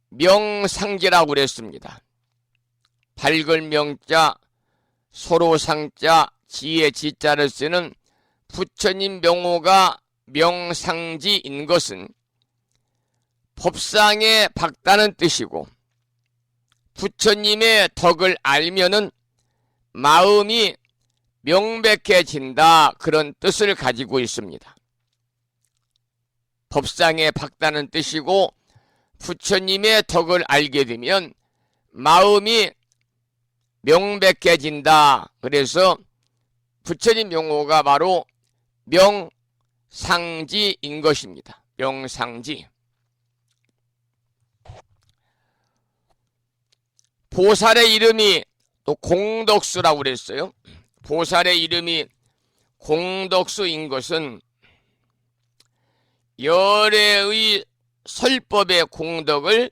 명상지라고 그랬습니다. 밝을 명자, 소로 상자, 지혜 지자를 쓰는 부처님 명호가 명상지인 것은 법상에 박다는 뜻이고 부처님의 덕을 알면은 마음이 명백해진다, 그런 뜻을 가지고 있습니다. 법상에 박다는 뜻이고 부처님의 덕을 알게 되면 마음이 명백해진다. 그래서 부처님 명호가 바로 명상지인 것입니다. 명상지. 보살의 이름이 또 공덕수라고 그랬어요. 보살의 이름이 공덕수인 것은 열애의 설법의 공덕을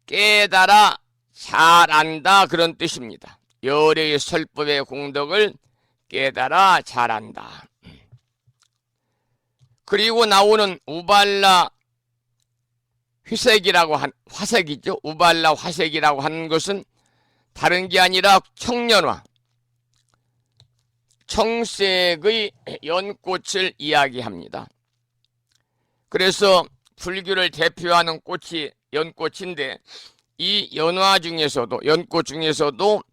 깨달아 잘 안다, 그런 뜻입니다. 열애의 설법의 공덕을 깨달아 잘 안다. 그리고 나오는 우발라 화색이라고 화색이죠. 우발라 화색이라고 하는 것은 다른 게 아니라 청년화, 청색의 연꽃을 이야기합니다. 그래서 불교를 대표하는 꽃이 연꽃인데, 이 연화 중에서도, 연꽃 중에서도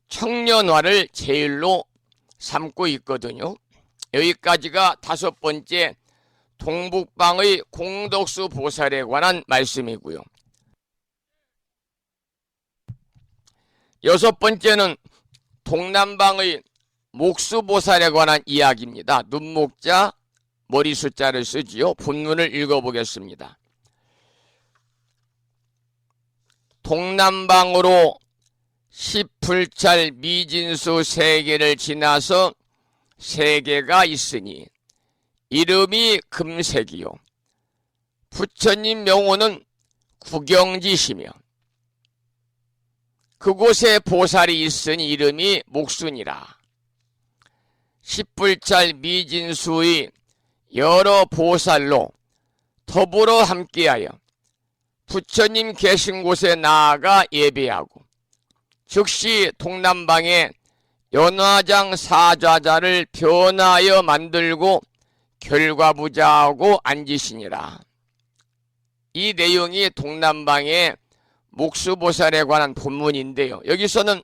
청년화를 제일로 삼고 있거든요. 여기까지가 5번째 동북방의 공덕수 보살에 관한 말씀이고요. 6번째는 동남방의 목수보살에 관한 이야기입니다. 눈목자, 머리 숫자를 쓰지요. 본문을 읽어보겠습니다. 동남방으로 10불찰 미진수 세계를 지나서 세계가 있으니 이름이 금색이요 부처님 명호는 구경지시며 그곳에 보살이 있으니 이름이 목순이라. 10불찰 미진수의 여러 보살로 더불어 함께하여 부처님 계신 곳에 나아가 예배하고 즉시 동남방에 연화장 사좌자를 변하여 만들고 결과부자하고 앉으시니라. 이 내용이 동남방의 목수보살에 관한 본문인데요. 여기서는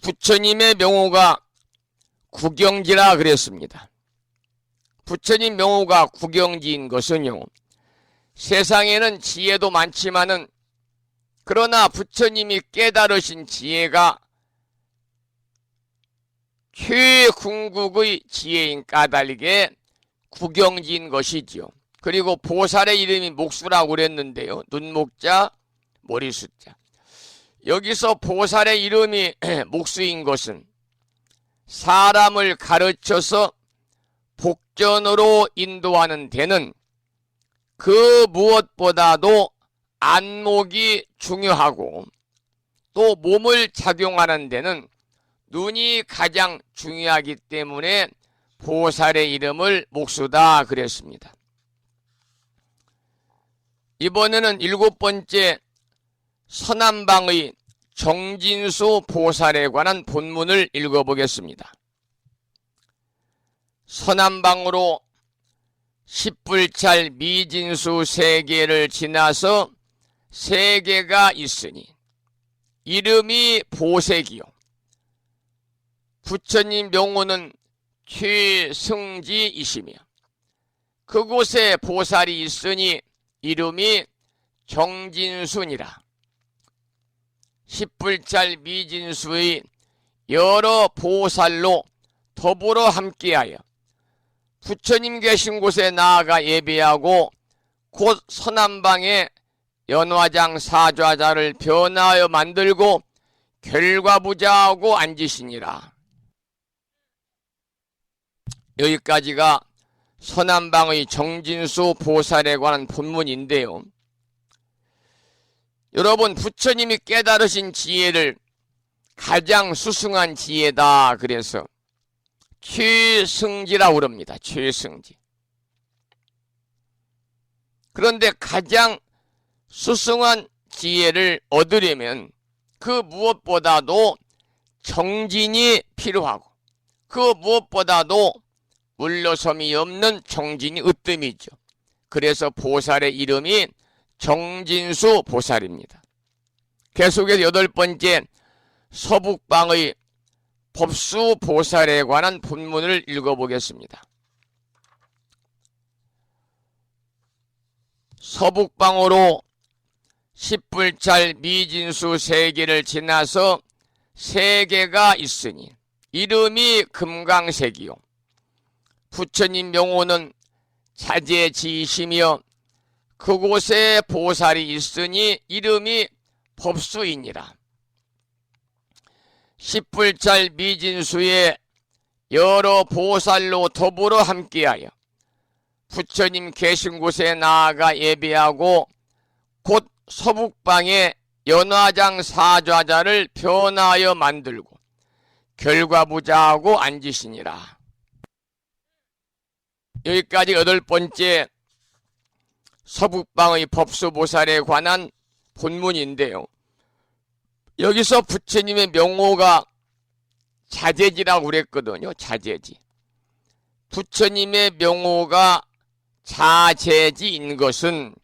부처님의 명호가 구경지라 그랬습니다. 부처님 명호가 구경지인 것은요, 세상에는 지혜도 많지만은 그러나 부처님이 깨달으신 지혜가 최궁극의 지혜인 까닭에 구경지인 것이지요. 그리고 보살의 이름이 목수라고 그랬는데요, 눈목자, 머리숫자. 여기서 보살의 이름이 목수인 것은 사람을 가르쳐서 복전으로 인도하는 데는 그 무엇보다도 안목이 중요하고 또 몸을 작용하는 데는 눈이 가장 중요하기 때문에 보살의 이름을 목수다 그랬습니다. 이번에는 7번째 서남방의 정진수 보살에 관한 본문을 읽어보겠습니다. 서남방으로 10불찰 미진수 세계를 지나서 세계가 있으니 이름이 보색이요 부처님 명호는 최승지이시며 그곳에 보살이 있으니 이름이 정진순이라. 10불찰 미진수의 여러 보살로 더불어 함께하여 부처님 계신 곳에 나아가 예배하고 곧 서남방에 연화장 사좌자를 변하여 만들고 결과부자하고 앉으시니라. 여기까지가 서남방의 정진수 보살에 관한 본문인데요. 여러분, 부처님이 깨달으신 지혜를 가장 수승한 지혜다 그래서 최승지라고 그럽니다. 최승지. 그런데 가장 수승한 지혜를 얻으려면 그 무엇보다도 정진이 필요하고 그 무엇보다도 물러섬이 없는 정진이 으뜸이죠. 그래서 보살의 이름이 정진수 보살입니다. 계속해서 8번째 서북방의 법수 보살에 관한 본문을 읽어보겠습니다. 서북방으로 10불찰 미진수 세계를 지나서 세계가 있으니 이름이 금강색이요 부처님 명호는 자제지이시며 그곳에 보살이 있으니 이름이 법수이니라. 10불찰 미진수의 여러 보살로 더불어 함께하여 부처님 계신 곳에 나아가 예배하고 곧 서북방에 연화장 사좌자를 변화하여 만들고 결과부자하고 앉으시니라. 여기까지 8번째 서북방의 법수보살에 관한 본문인데요. 여기서 부처님의 명호가 자재지라고 그랬거든요. 자재지. 부처님의 명호가 자재지인 것은,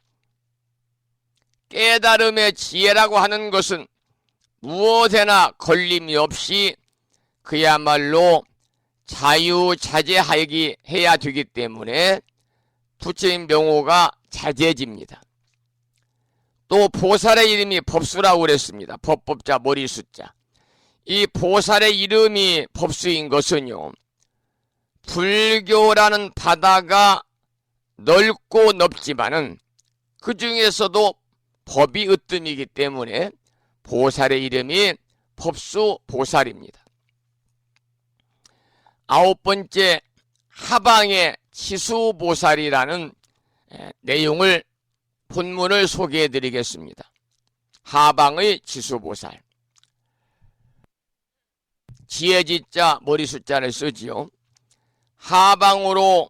깨달음의 지혜라고 하는 것은 무엇에나 걸림이 없이 그야말로 자유자재하게 해야 되기 때문에 부처님 명호가 자재지입니다. 또 보살의 이름이 법수라고 그랬습니다. 법법자 머리숫자. 이 보살의 이름이 법수인 것은요, 불교라는 바다가 넓고 넓지만은 그 중에서도 법이 으뜸이기 때문에 보살의 이름이 법수 보살입니다. 9번째, 하방의 치수보살이라는 내용을 본문을 소개해 드리겠습니다. 하방의 치수보살. 지혜지자 머리숫자를 쓰지요. 하방으로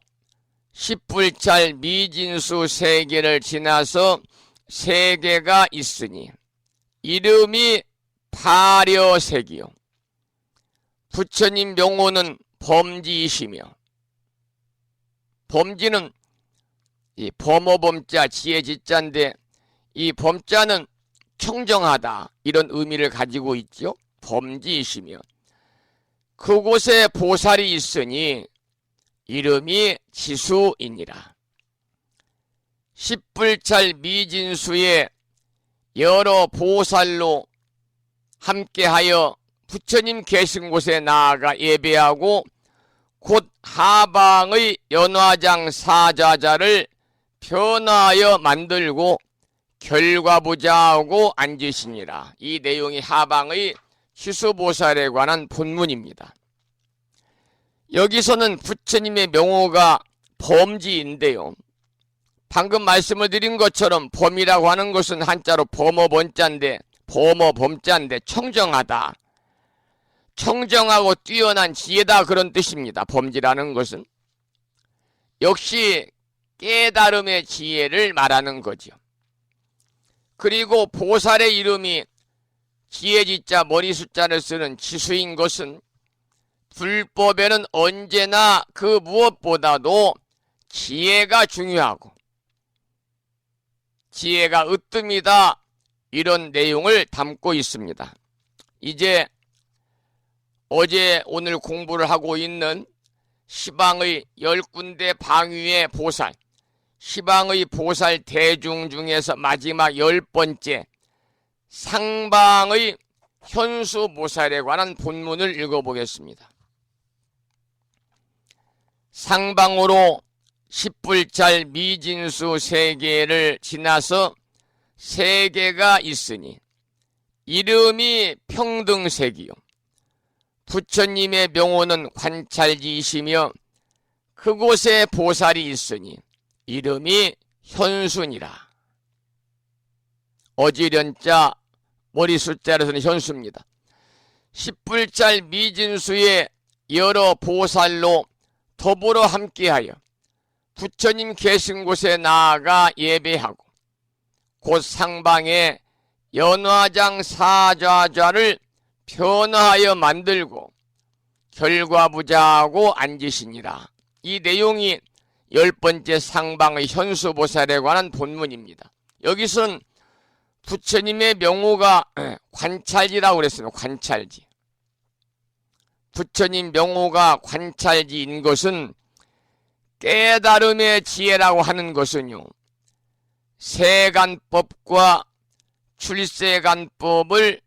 10불찰 미진수 세계를 지나서 세계가 있으니 이름이 파려색이요. 부처님 명호는 범지이시며, 범지는 이 범어범자 지혜지자인데 이 범자는 청정하다 이런 의미를 가지고 있죠. 범지이시며 그곳에 보살이 있으니 이름이 지수이니라. 10불찰 미진수에 여러 보살로 함께하여 부처님 계신 곳에 나아가 예배하고 곧 하방의 연화장 사자자를 변화하여 만들고 결과부자하고 앉으시니라. 이 내용이 하방의 치수보살에 관한 본문입니다. 여기서는 부처님의 명호가 범지인데요. 방금 말씀을 드린 것처럼 범이라고 하는 것은 한자로 범어범자인데 청정하다. 청정하고 뛰어난 지혜다 그런 뜻입니다. 범지라는 것은. 역시 깨달음의 지혜를 말하는 거죠. 그리고 보살의 이름이 지혜지자 머리숫자를 쓰는 지수인 것은 불법에는 언제나 그 무엇보다도 지혜가 중요하고 지혜가 으뜸이다 이런 내용을 담고 있습니다. 이제 어제 오늘 공부를 하고 있는 시방의 10군데 방위의 보살, 시방의 보살 대중 중에서 마지막 10번째 상방의 현수보살에 관한 본문을 읽어보겠습니다. 상방으로 10불찰 미진수 세계를 지나서 세계가 있으니 이름이 평등색이요. 부처님의 명호는 관찰지이시며 그곳에 보살이 있으니 이름이 현수니라. 어지련자 머리숫자로서는 현수입니다. 10불찰 미진수의 여러 보살로 더불어 함께하여 부처님 계신 곳에 나아가 예배하고 곧 상방에 연화장 사좌좌를 변화하여 만들고 결과부자하고 앉으시니라. 이 내용이 10번째 상방의 현수보살에 관한 본문입니다. 여기서는 부처님의 명호가 관찰지라고 그랬습니다. 관찰지. 부처님 명호가 관찰지인 것은 깨달음의 지혜라고 하는 것은요, 세간법과 출세간법을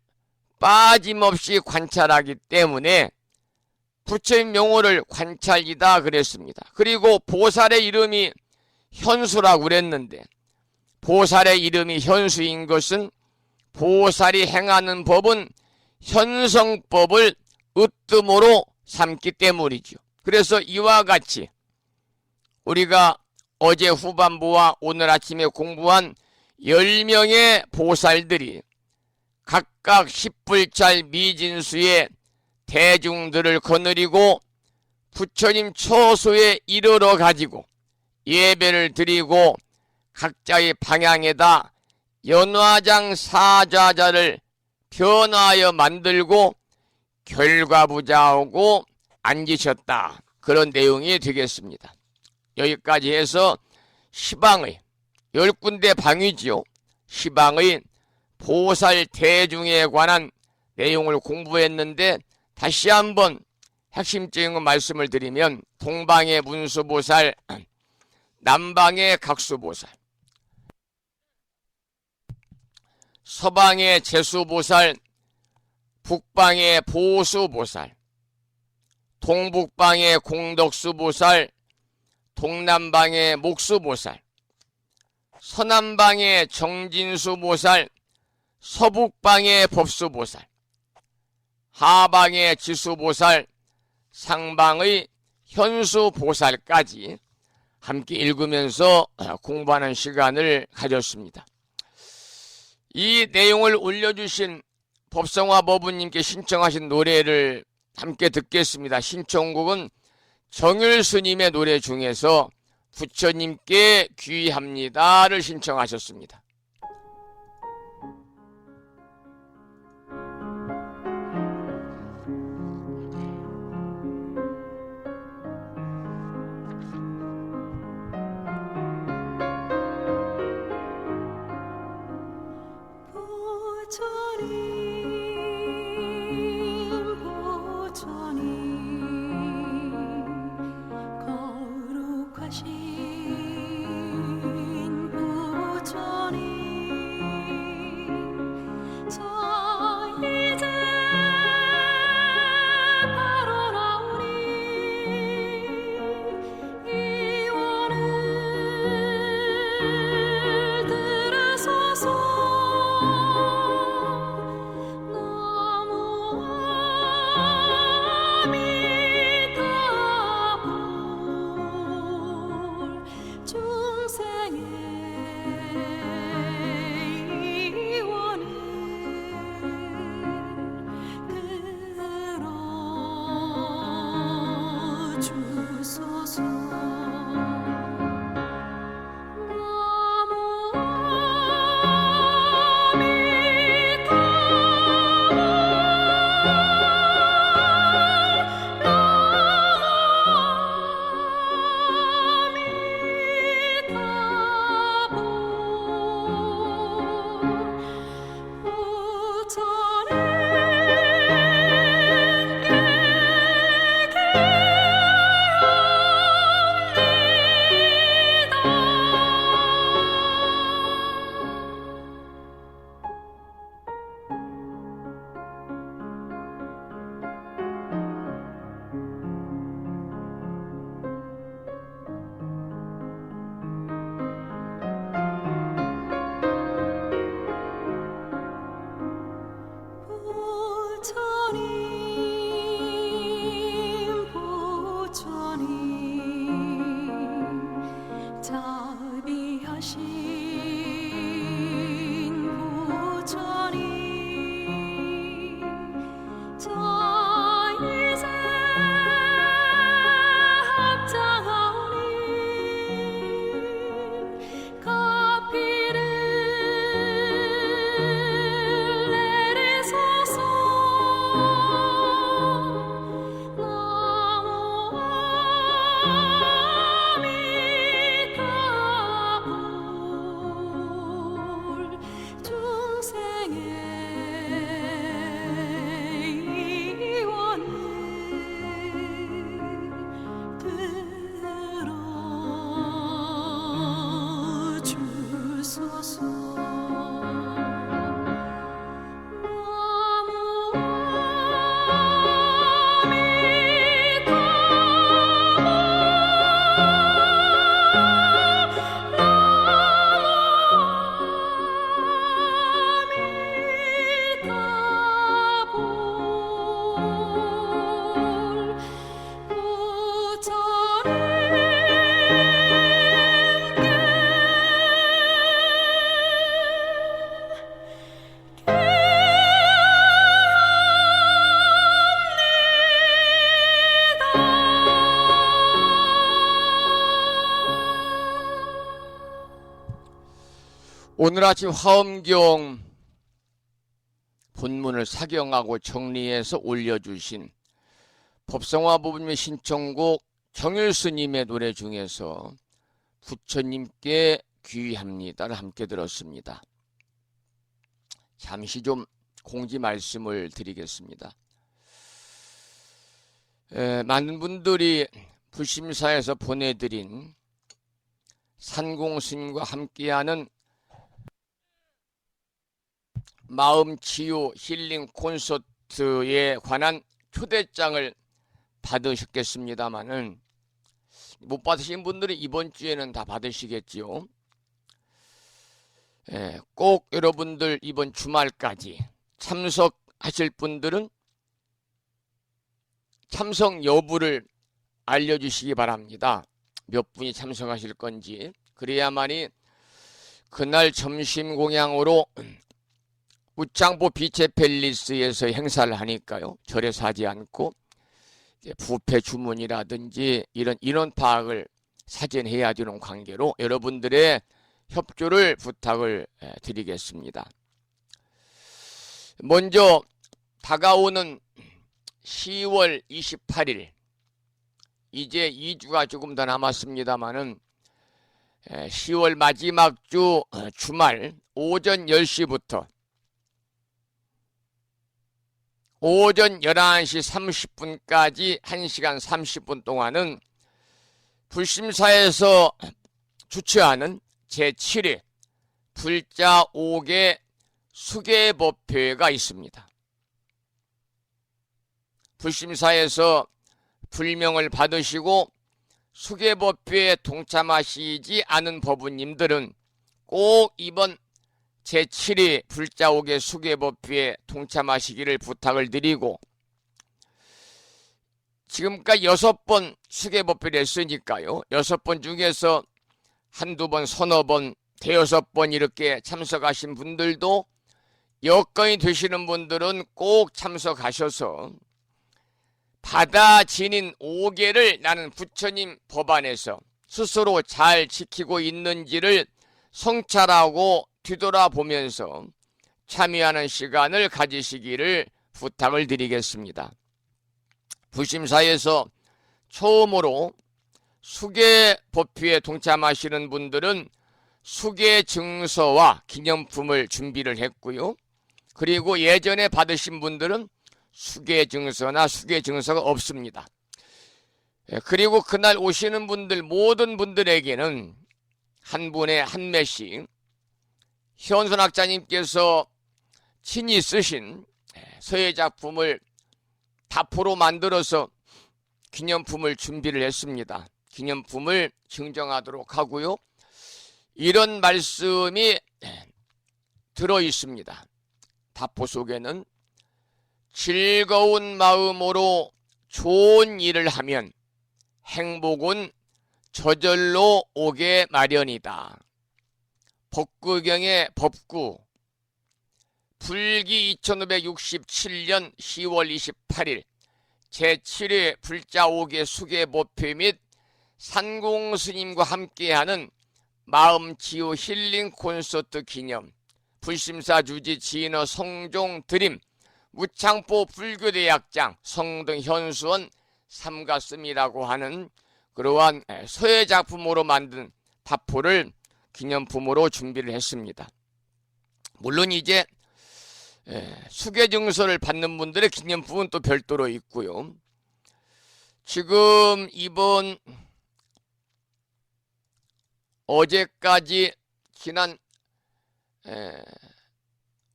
빠짐없이 관찰하기 때문에 부처님 명호를 관찰지다 그랬습니다. 그리고 보살의 이름이 현수라고 그랬는데 보살의 이름이 현수인 것은 보살이 행하는 법은 현성법을 으뜸으로 삼기 때문이죠. 그래서 이와 같이 우리가 어제 후반부와 오늘 아침에 공부한 10명의 보살들이 각각 10불짜리 미진수의 대중들을 거느리고 부처님 처소에 이르러 가지고 예배를 드리고 각자의 방향에다 연화장 사좌자를 변화하여 만들고 결과부자하고 앉으셨다. 그런 내용이 되겠습니다. 여기까지 해서 시방의 10군데 방이지요. 시방의 보살 대중에 관한 내용을 공부했는데 다시 한번 핵심적인 말씀을 드리면 동방의 문수보살, 남방의 각수보살, 서방의 제수보살, 북방의 보수보살, 동북방의 공덕수보살, 동남방의 목수보살, 서남방의 정진수보살, 서북방의 법수보살, 하방의 지수보살, 상방의 현수보살까지 함께 읽으면서 공부하는 시간을 가졌습니다. 이 내용을 올려주신 법성화 법우님께 신청하신 노래를 함께 듣겠습니다. 신청곡은 정율스님의 노래 중에서 부처님께 귀합니다를 신청하셨습니다. 거룩하신 부처님 오늘 아침 화엄경 본문을 사경하고 정리해서 올려주신 법성화 부부님의 신청곡 정일스님의 노래 중에서 부처님께 귀합니다를 함께 들었습니다. 잠시 좀 공지 말씀을 드리겠습니다. 많은 분들이 불심사에서 보내드린 산공스님과 함께하는 마음치유 힐링 콘서트에 관한 초대장을 받으셨겠습니다마는 못 받으신 분들이 이번 주에는 다 받으시겠지요. 꼭 여러분들 이번 주말까지 참석하실 분들은 참석 여부를 알려주시기 바랍니다. 몇 분이 참석하실 건지. 그래야만이 그날 점심 공양으로 우창보 비체 팰리스에서 행사를 하니까요. 절에서 하지 않고 부페 주문이라든지 이런 인원 파악을 사전해야 되는 관계로 여러분들의 협조를 부탁을 드리겠습니다. 먼저 다가오는 10월 28일 이제 2주가 조금 더 남았습니다마는 10월 마지막 주 주말 오전 10시부터 오전 11시 30분까지 1시간 30분 동안은 불심사에서 주최하는 제7회 불자 5개 수계법회가 있습니다. 불심사에서 불명을 받으시고 수계법회에 동참하시지 않은 법우님들은 꼭 이번 제7회 불자 5개 수계법회에 동참하시기를 부탁을 드리고, 지금까지 6번 수계법회를 했으니까요. 6번 중에서 한두 번, 서너 번, 대여섯 번 이렇게 참석하신 분들도 여건이 되시는 분들은 꼭 참석하셔서 바다 지닌 5개를 나는 부처님 법안에서 스스로 잘 지키고 있는지를 성찰하고 뒤돌아보면서 참여하는 시간을 가지시기를 부탁을 드리겠습니다. 부심사에서 처음으로 수계법회에 동참하시는 분들은 수계증서와 기념품을 준비를 했고요. 그리고 예전에 받으신 분들은 수계증서나 수계증서가 없습니다. 그리고 그날 오시는 분들 모든 분들에게는 한 분에 한 매씩 현선 학자님께서 친히 쓰신 서예 작품을 다포로 만들어서 기념품을 준비를 했습니다. 기념품을 증정하도록 하고요. 이런 말씀이 들어 있습니다. 다포 속에는 즐거운 마음으로 좋은 일을 하면 행복은 저절로 오게 마련이다. 법구경의 법구 불기 2567년 10월 28일 제7회 불자 5개 수계법회 및 산공스님과 함께하는 마음치유 힐링 콘서트 기념 불심사 주지 진어 성종 드림 무창포 불교대학장 성등 현수원 삼가슴이라고 하는 그러한 서예 작품으로 만든 다포를 기념품으로 준비를 했습니다. 물론 이제 수계증서를 받는 분들의 기념품은 또 별도로 있고요. 지금 이번 어제까지 지난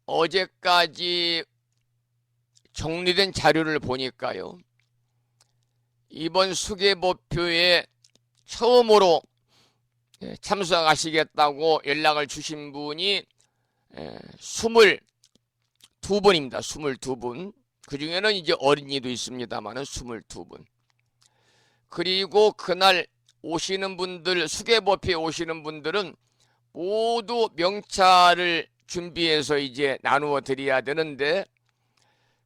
어제까지 정리된 자료를 보니까요. 이번 수계법회에 처음으로 참석하시겠다고 연락을 주신 분이 22분입니다. 22분. 그 중에는 이제 어린이도 있습니다만은 22분. 그리고 그날 오시는 분들, 수계법회에 오시는 분들은 모두 명찰을 준비해서 이제 나누어 드려야 되는데,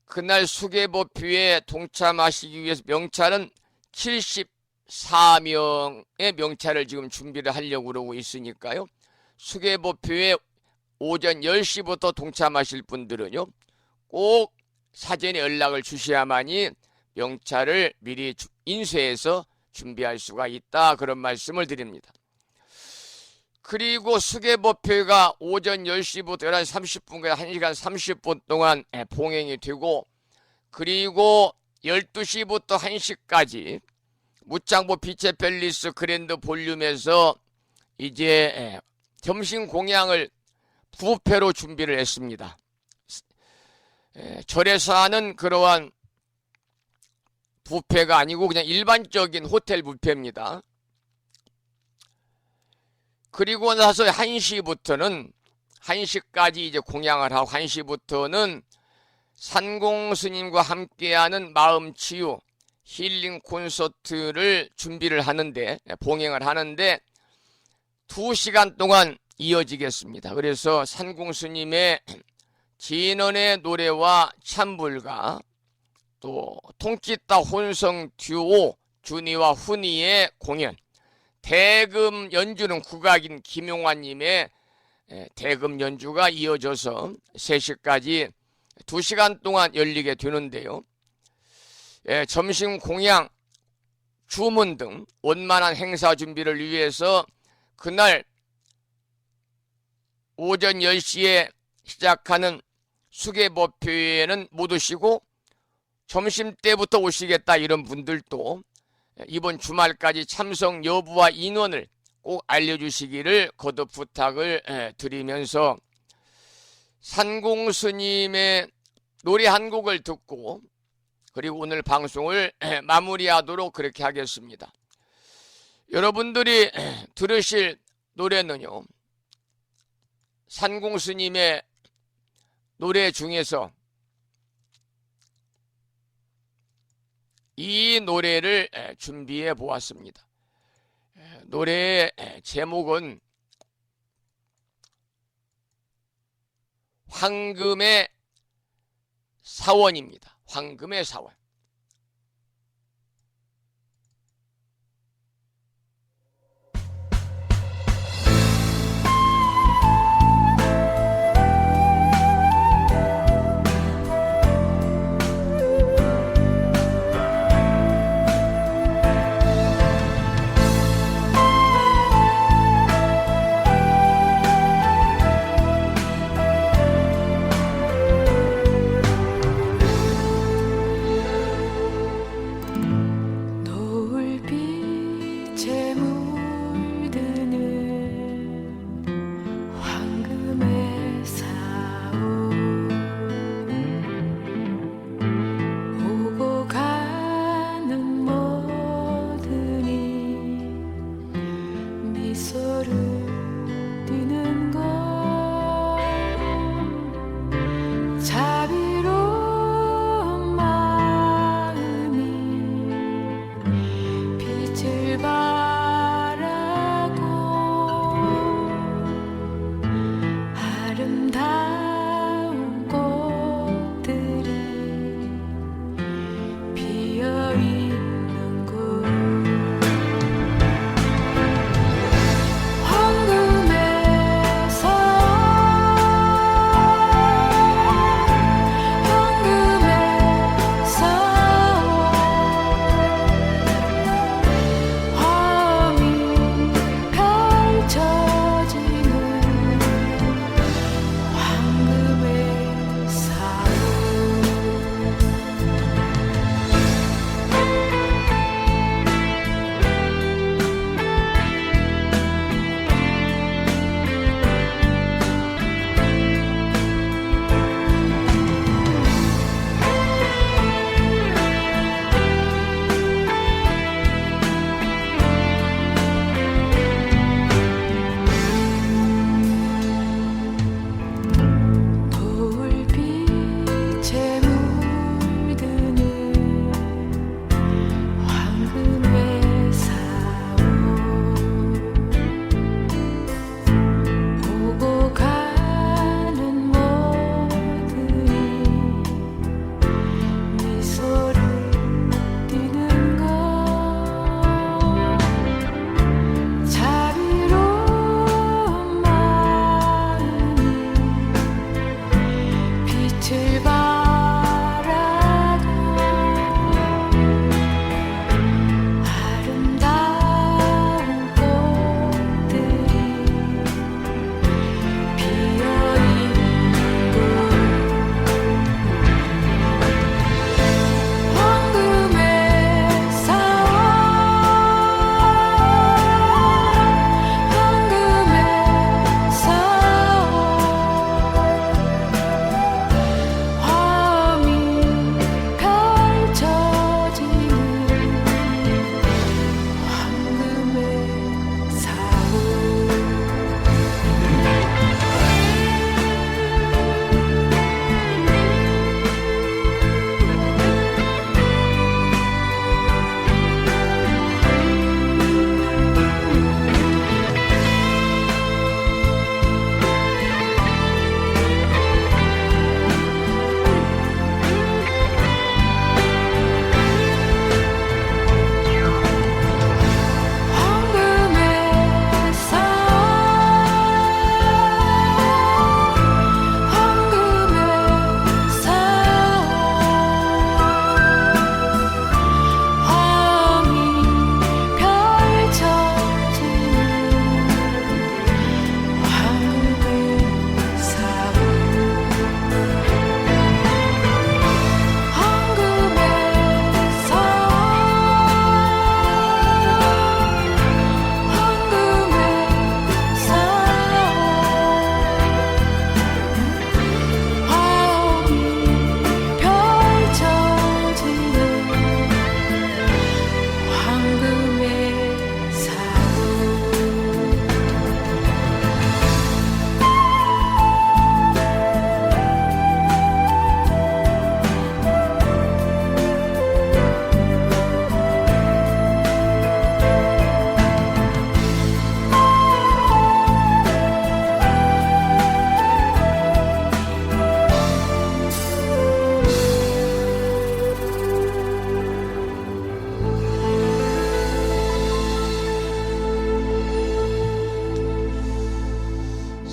그날 수계법회에 동참하시기 위해서 명찰은 74명의 명찰을 지금 준비를 하려고 그러고 있으니까요. 수계법회에 오전 10시부터 동참하실 분들은요, 꼭 사전에 연락을 주셔야만이 명찰을 미리 인쇄해서 준비할 수가 있다, 그런 말씀을 드립니다. 그리고 수계법회가 오전 10시부터 11시 30분까지 1시간 30분 동안 봉행이 되고, 그리고 12시부터 1시까지 무창보 빛의 팰리스 그랜드 볼륨에서 이제 점심 공양을 부페로 준비를 했습니다. 절에서 하는 그러한 부페가 아니고 그냥 일반적인 호텔 부페입니다. 그리고 나서 1시부터는 1시까지 이제 공양을 하고 1시부터는 산공 스님과 함께하는 마음 치유 힐링 콘서트를 준비를 하는데, 봉행을 하는데 2시간 동안 이어지겠습니다. 그래서 산공 스님의 진언의 노래와 찬불가, 또 통기타 혼성 듀오 준이와 훈이의 공연, 대금 연주는 국악인 김용환님의 대금 연주가 이어져서 3시까지 2시간 동안 열리게 되는데요. 점심 공양, 주문 등 원만한 행사 준비를 위해서 그날 오전 10시에 시작하는 수계법회에는 못 오시고 점심때부터 오시겠다 이런 분들도 이번 주말까지 참석 여부와 인원을 꼭 알려주시기를 거듭 부탁을 드리면서 산공 스님의 노래 한 곡을 듣고 그리고 오늘 방송을 마무리하도록 그렇게 하겠습니다. 여러분들이 들으실 노래는요, 산공 스님의 노래 중에서 이 노래를 준비해 보았습니다. 노래의 제목은 황금의 사원입니다. 황금의 사원.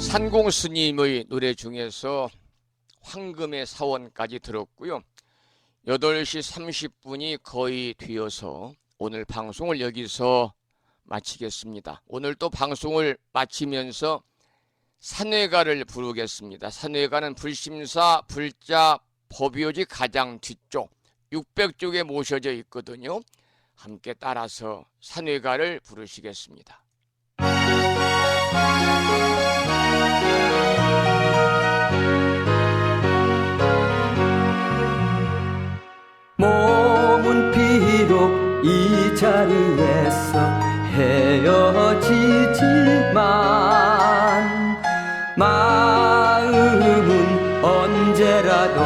산공 스님의 노래 중에서 황금의 사원까지 들었고요. 8시 30분이 거의 되어서 오늘 방송을 여기서 마치겠습니다. 오늘 또 방송을 마치면서 산회가를 부르겠습니다. 산회가는 불심사 불자 법요지 가장 뒤쪽 600쪽에 모셔져 있거든요. 함께 따라서 산회가를 부르시겠습니다. 몸은 비록 이 자리에서 헤어지지만 마음은 언제라도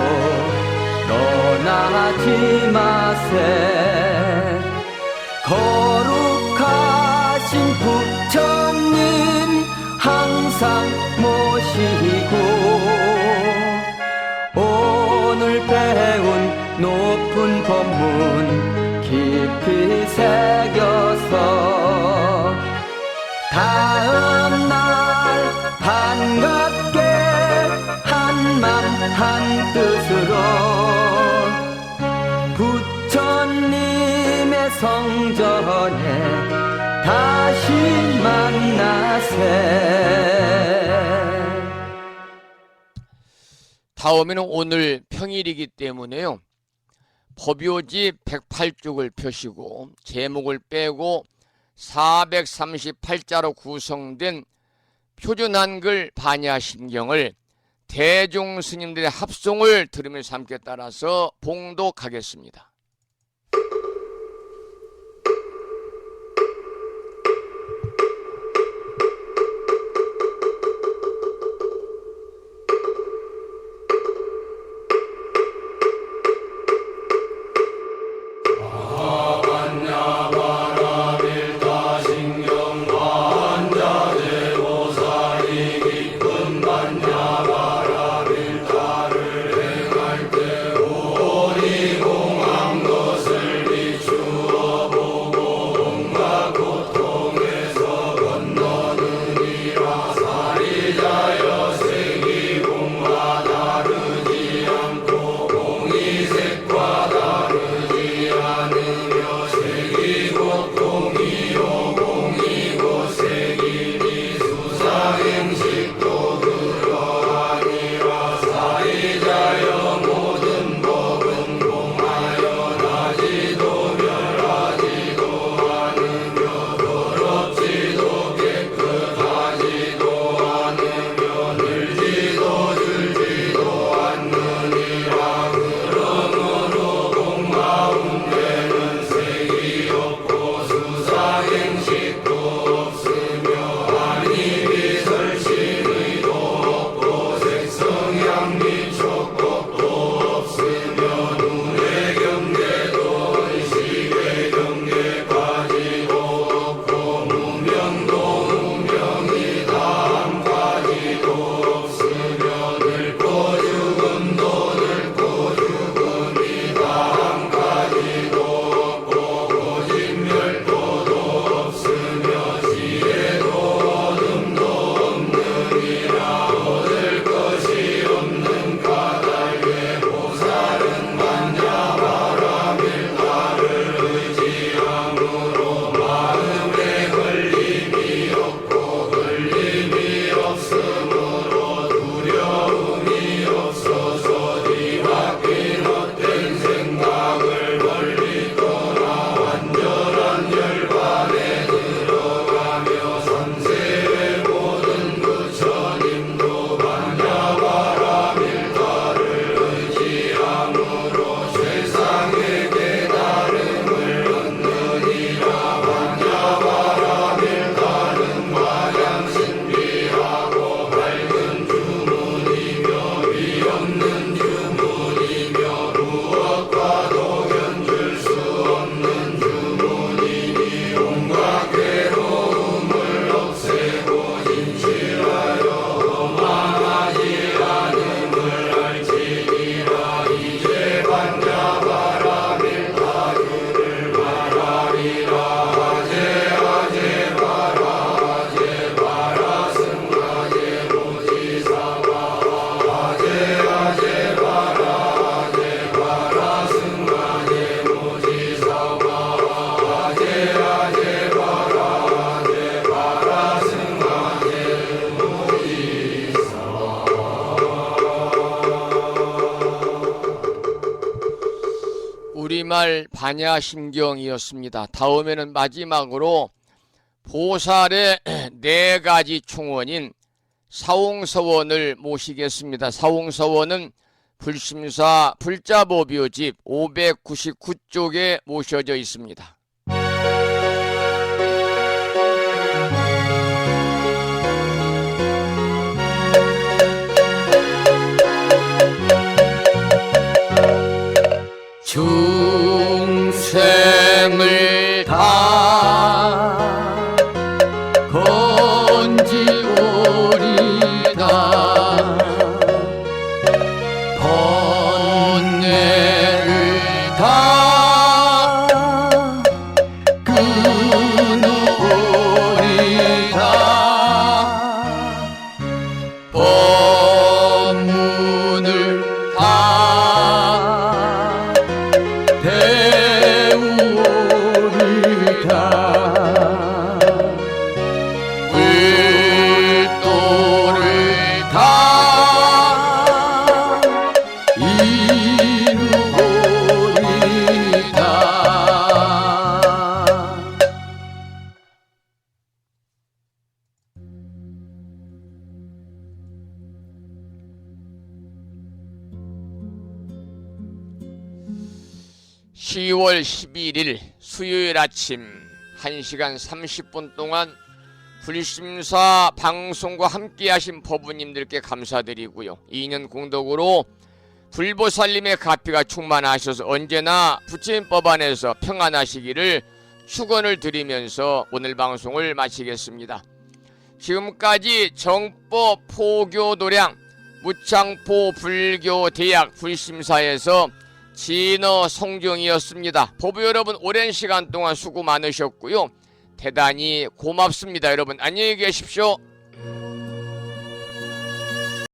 떠나지 마세. 거룩하신 부처님 항상 모시고 오늘 배운 높은 법문 깊이 새겨서 다음날 반갑게 한맘 한뜻으로 부처님의 성전에 다시 만나세. 다음에는 오늘 평일이기 때문에요. 법요지 108쪽을 펴시고 제목을 빼고 438자로 구성된 표준 한글 반야심경을 대종 스님들의 합송을 들으면서 함께 따라서 봉독하겠습니다. 공항 오늘 반야심경이었습니다. 다음에는 마지막으로 보살의 4가지 충원인 사홍서원을 모시겠습니다. 사홍서원은 불심사 불자보묘집 599쪽에 모셔져 있습니다. 중생을 다 건지오리다 번뇌를 다 끊으오리다 법문을 다 배우오리다 불도를 다 이루오리다 10월 11일 수요일 아침 1시간 30분 동안 불심사 방송과 함께 하신 법부님들께 감사드리고요. 2년 공덕으로 불보살님의 가피가 충만하셔서 언제나 부처님법 안에서 평안하시기를 축원을 드리면서 오늘 방송을 마치겠습니다. 지금까지 정법 포교도량 무창포 불교대학 불심사에서 진어 성경이었습니다. 법부 여러분 오랜 시간 동안 수고 많으셨고요. 대단히 고맙습니다. 여러분 안녕히 계십시오.